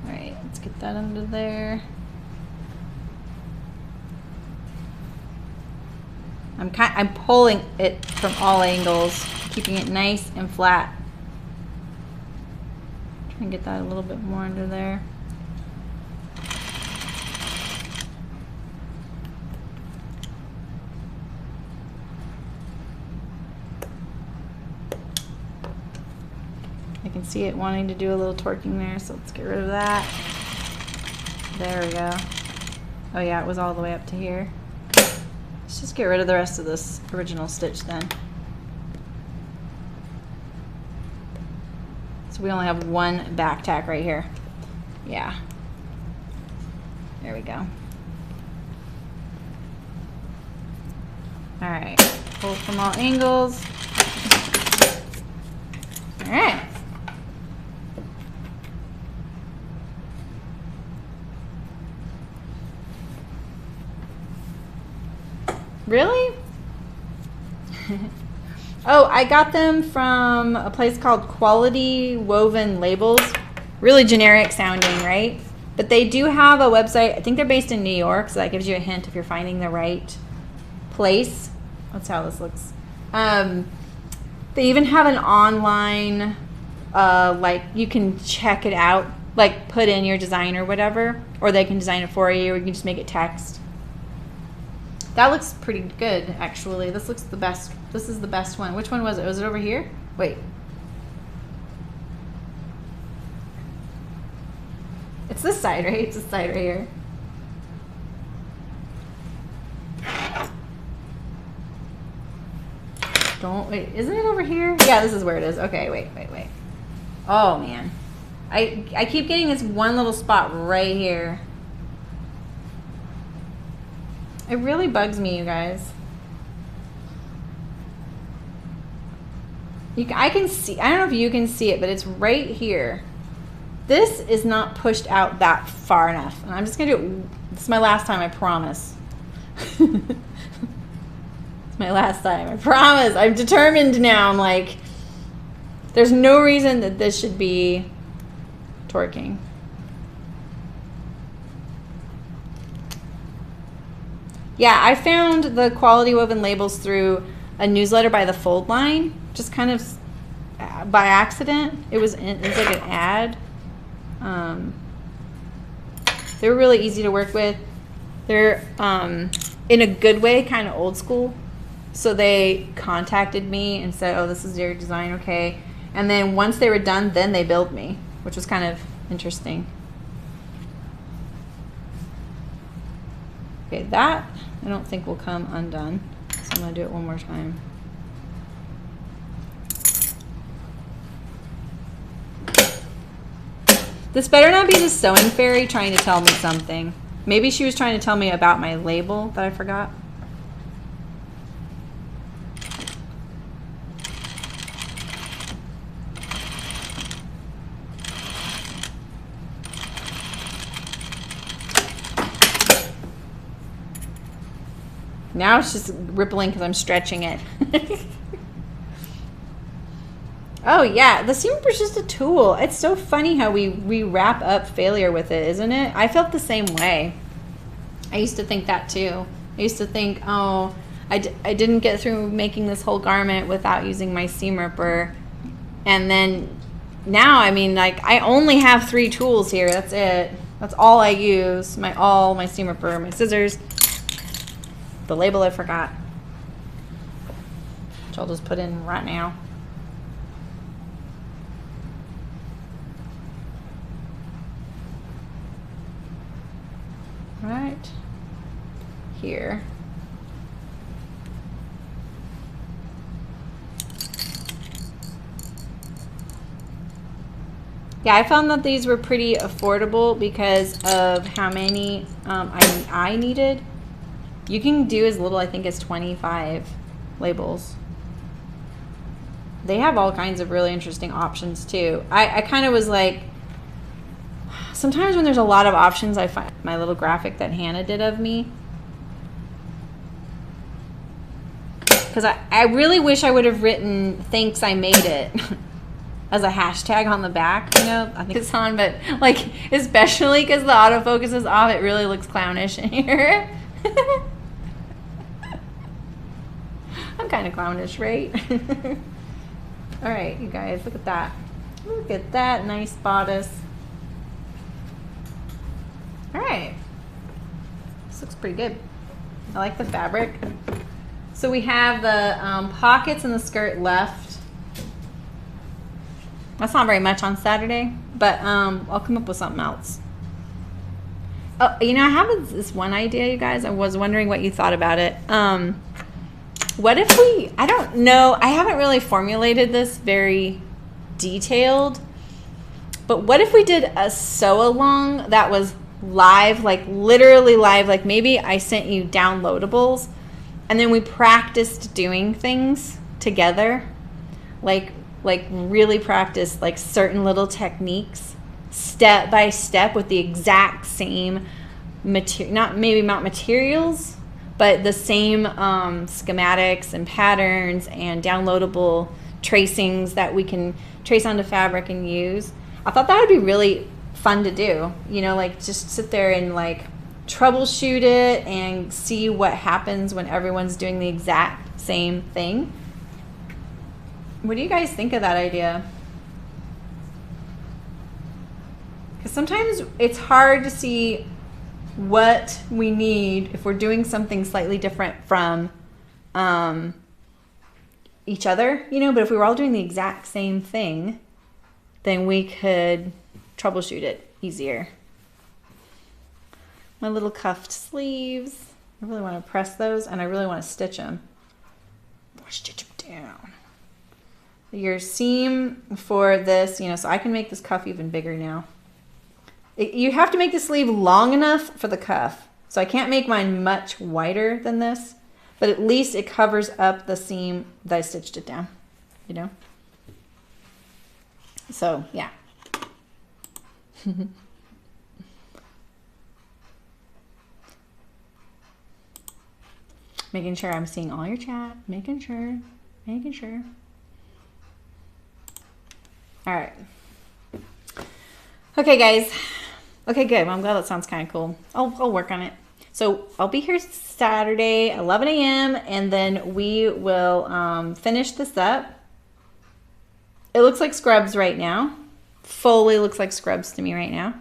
All right, let's get that under there. I'm pulling it from all angles, keeping it nice and flat. Try and get that a little bit more under there. I can see it wanting to do a little twerking there, so let's get rid of that. There we go. Oh yeah, it was all the way up to here. Let's just get rid of the rest of this original stitch then. So we only have one back tack right here. Yeah. There we go. All right, pull from all angles. All right. Really? Oh, I got them from a place called Quality Woven Labels. Really generic sounding, right? But they do have a website. I think they're based in New York, so that gives you a hint if you're finding the right place. That's how this looks. They even have an online, like you can check it out, like put in your design or whatever, or they can design it for you, or you can just make it text. That looks pretty good, actually. This looks the best. This is the best one. Which one was it? Was it over here? Wait. It's this side, right? It's this side right here. Don't, wait, isn't it over here? Yeah, this is where it is. Okay, wait. Oh, man. I keep getting this one little spot right here. It really bugs me, you guys. I can see, I don't know if you can see it, but it's right here. This is not pushed out that far enough. And I'm just gonna do it, this is my last time, I promise. It's my last time, I promise. I'm determined now. I'm like, there's no reason that this should be torquing. Yeah, I found the Quality Woven Labels through a newsletter by the Fold Line, just kind of by accident. It was like an ad. They were really easy to work with. They're in a good way, kind of old school. So they contacted me and said, oh, this is your design, okay. And then once they were done, then they billed me, which was kind of interesting. Okay, that I don't think will come undone. So I'm gonna do it one more time. This better not be the sewing fairy trying to tell me something. Maybe she was trying to tell me about my label that I forgot. Now it's just rippling because I'm stretching it. Oh yeah, the seam ripper is just a tool. It's so funny how we wrap up failure with it, isn't it? I felt the same way. I used to think that too. I used to think, oh, I didn't get through making this whole garment without using my seam ripper. And then now, I mean, like, I only have 3 tools here. That's it. That's all I use. My seam ripper, my scissors, the label I forgot, which I'll just put in right now. Right here. Yeah, I found that these were pretty affordable because of how many I needed. You can do as little, I think, as 25 labels. They have all kinds of really interesting options too. I kind of was like, sometimes when there's a lot of options, I find my little graphic that Hannah did of me. Because I really wish I would have written, thanks, I made it, as a hashtag on the back, you know? I think it's on, but like, especially because the autofocus is off, it really looks clownish in here. I'm kind of clownish, right? All right, you guys, look at that. Look at that nice bodice. All right, this looks pretty good. I like the fabric. So we have the pockets in the skirt left. That's not very much on Saturday, but I'll come up with something else. Oh, you know, I have this one idea, you guys. I was wondering what you thought about it. What if we, I don't know, I haven't really formulated this very detailed, but what if we did a sew along that was live, like literally live, like maybe I sent you downloadables and then we practiced doing things together, like really practice like certain little techniques step by step with the exact same material, not materials, but the same schematics and patterns and downloadable tracings that we can trace onto fabric and use. I thought that would be really fun to do, you know, like just sit there and like troubleshoot it and see what happens when everyone's doing the exact same thing. What do you guys think of that idea? Because sometimes it's hard to see what we need if we're doing something slightly different from each other, you know, but if we were all doing the exact same thing, then we could troubleshoot it easier. My little cuffed sleeves, I really want to press those and I really want to stitch them. Stitch them down. Your seam for this, you know, so I can make this cuff even bigger now. You have to make the sleeve long enough for the cuff. So I can't make mine much wider than this, but at least it covers up the seam that I stitched it down, you know? So, yeah. Making sure I'm seeing all your chat. Making sure. All right. Okay, guys. Okay, good. Well, I'm glad that sounds kind of cool. I'll work on it. So I'll be here Saturday, 11 a.m. and then we will finish this up. It looks like scrubs right now. Fully looks like scrubs to me right now.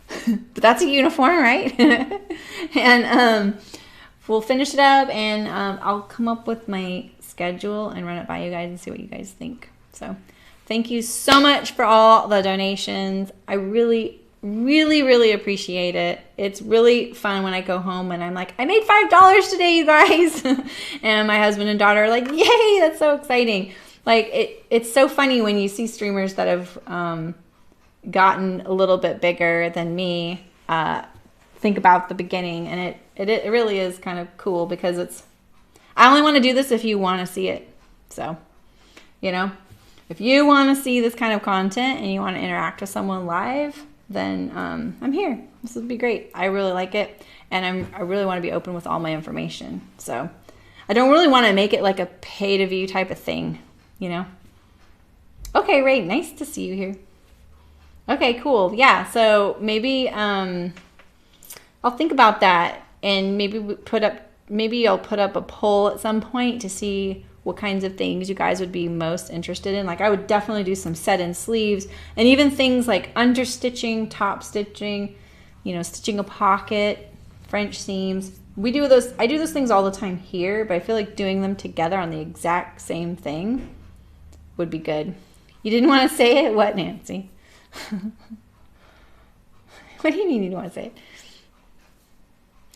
but that's a uniform, right? And we'll finish it up, and I'll come up with my schedule and run it by you guys and see what you guys think. So thank you so much for all the donations. I really, really appreciate it. It's really fun when I go home and I'm like, I made $5 today, you guys. And my husband and daughter are like, yay, that's so exciting. Like it's so funny when you see streamers that have gotten a little bit bigger than me think about the beginning, and it really is kind of cool, because I only want to do this if you want to see it. So, you know, if you want to see this kind of content and you want to interact with someone live, then I'm here. This would be great. I really like it, and I really want to be open with all my information. So I don't really want to make it like a pay to view type of thing, you know. Okay, Ray, nice to see you here. Okay, cool. Yeah, so maybe I'll think about that, and maybe I'll put up a poll at some point to see what kinds of things you guys would be most interested in. Like, I would definitely do some set-in sleeves, and even things like understitching, top stitching, you know, stitching a pocket, French seams. I do those things all the time here, but I feel like doing them together on the exact same thing would be good. You didn't want to say it? What, Nancy? What do you mean you didn't want to say it?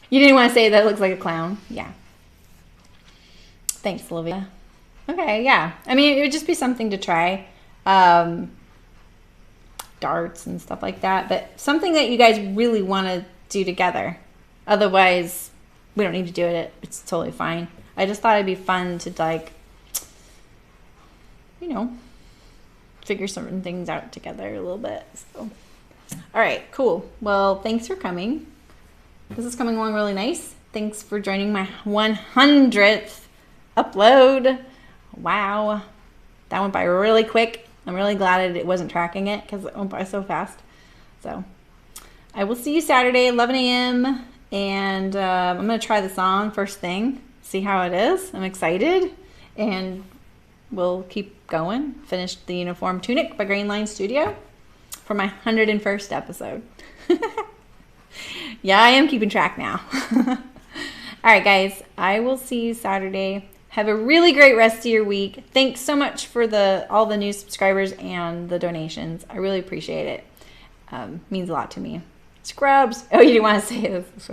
You didn't want to say that it looks like a clown? Yeah. Thanks, Olivia. Okay, yeah. I mean, it would just be something to try. Darts and stuff like that. But something that you guys really want to do together. Otherwise, we don't need to do it. It's totally fine. I just thought it'd be fun to, like, you know, figure certain things out together a little bit. So, all right, cool. Well, thanks for coming. This is coming along really nice. Thanks for joining my 100th upload. Wow, that went by really quick. I'm really glad it wasn't tracking it, because it went by so fast. So I will see you Saturday, 11 a.m. And I'm going to try this on first thing, see how it is. I'm excited, and we'll keep going. Finished the Uniform Tunic by Grainline Studio for my 101st episode. Yeah, I am keeping track now. All right, guys, I will see you Saturday. Have a really great rest of your week. Thanks so much for all the new subscribers and the donations. I really appreciate it. Means a lot to me. Scrubs. Oh, you didn't want to say this.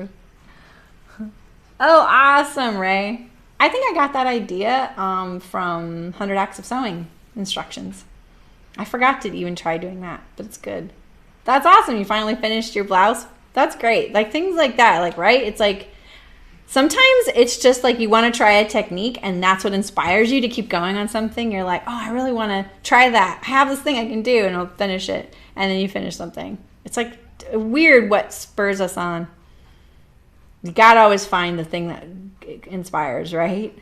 Oh, awesome, Ray. I think I got that idea from 100 Acts of Sewing instructions. I forgot to even try doing that, but it's good. That's awesome. You finally finished your blouse. That's great. Like, things like that, like, right? It's like, sometimes it's just like you want to try a technique, and that's what inspires you to keep going on something. You're like, oh, I really want to try that. I have this thing I can do, and I'll finish it. And then you finish something. It's like weird what spurs us on. You got to always find the thing that inspires, right?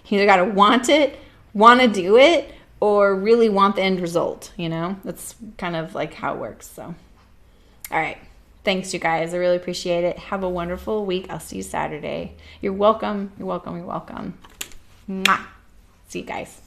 You either got to want it, want to do it, or really want the end result, you know? That's kind of like how it works. So, all right. Thanks, you guys. I really appreciate it. Have a wonderful week. I'll see you Saturday. You're welcome. You're welcome. You're welcome. Mwah. See you guys.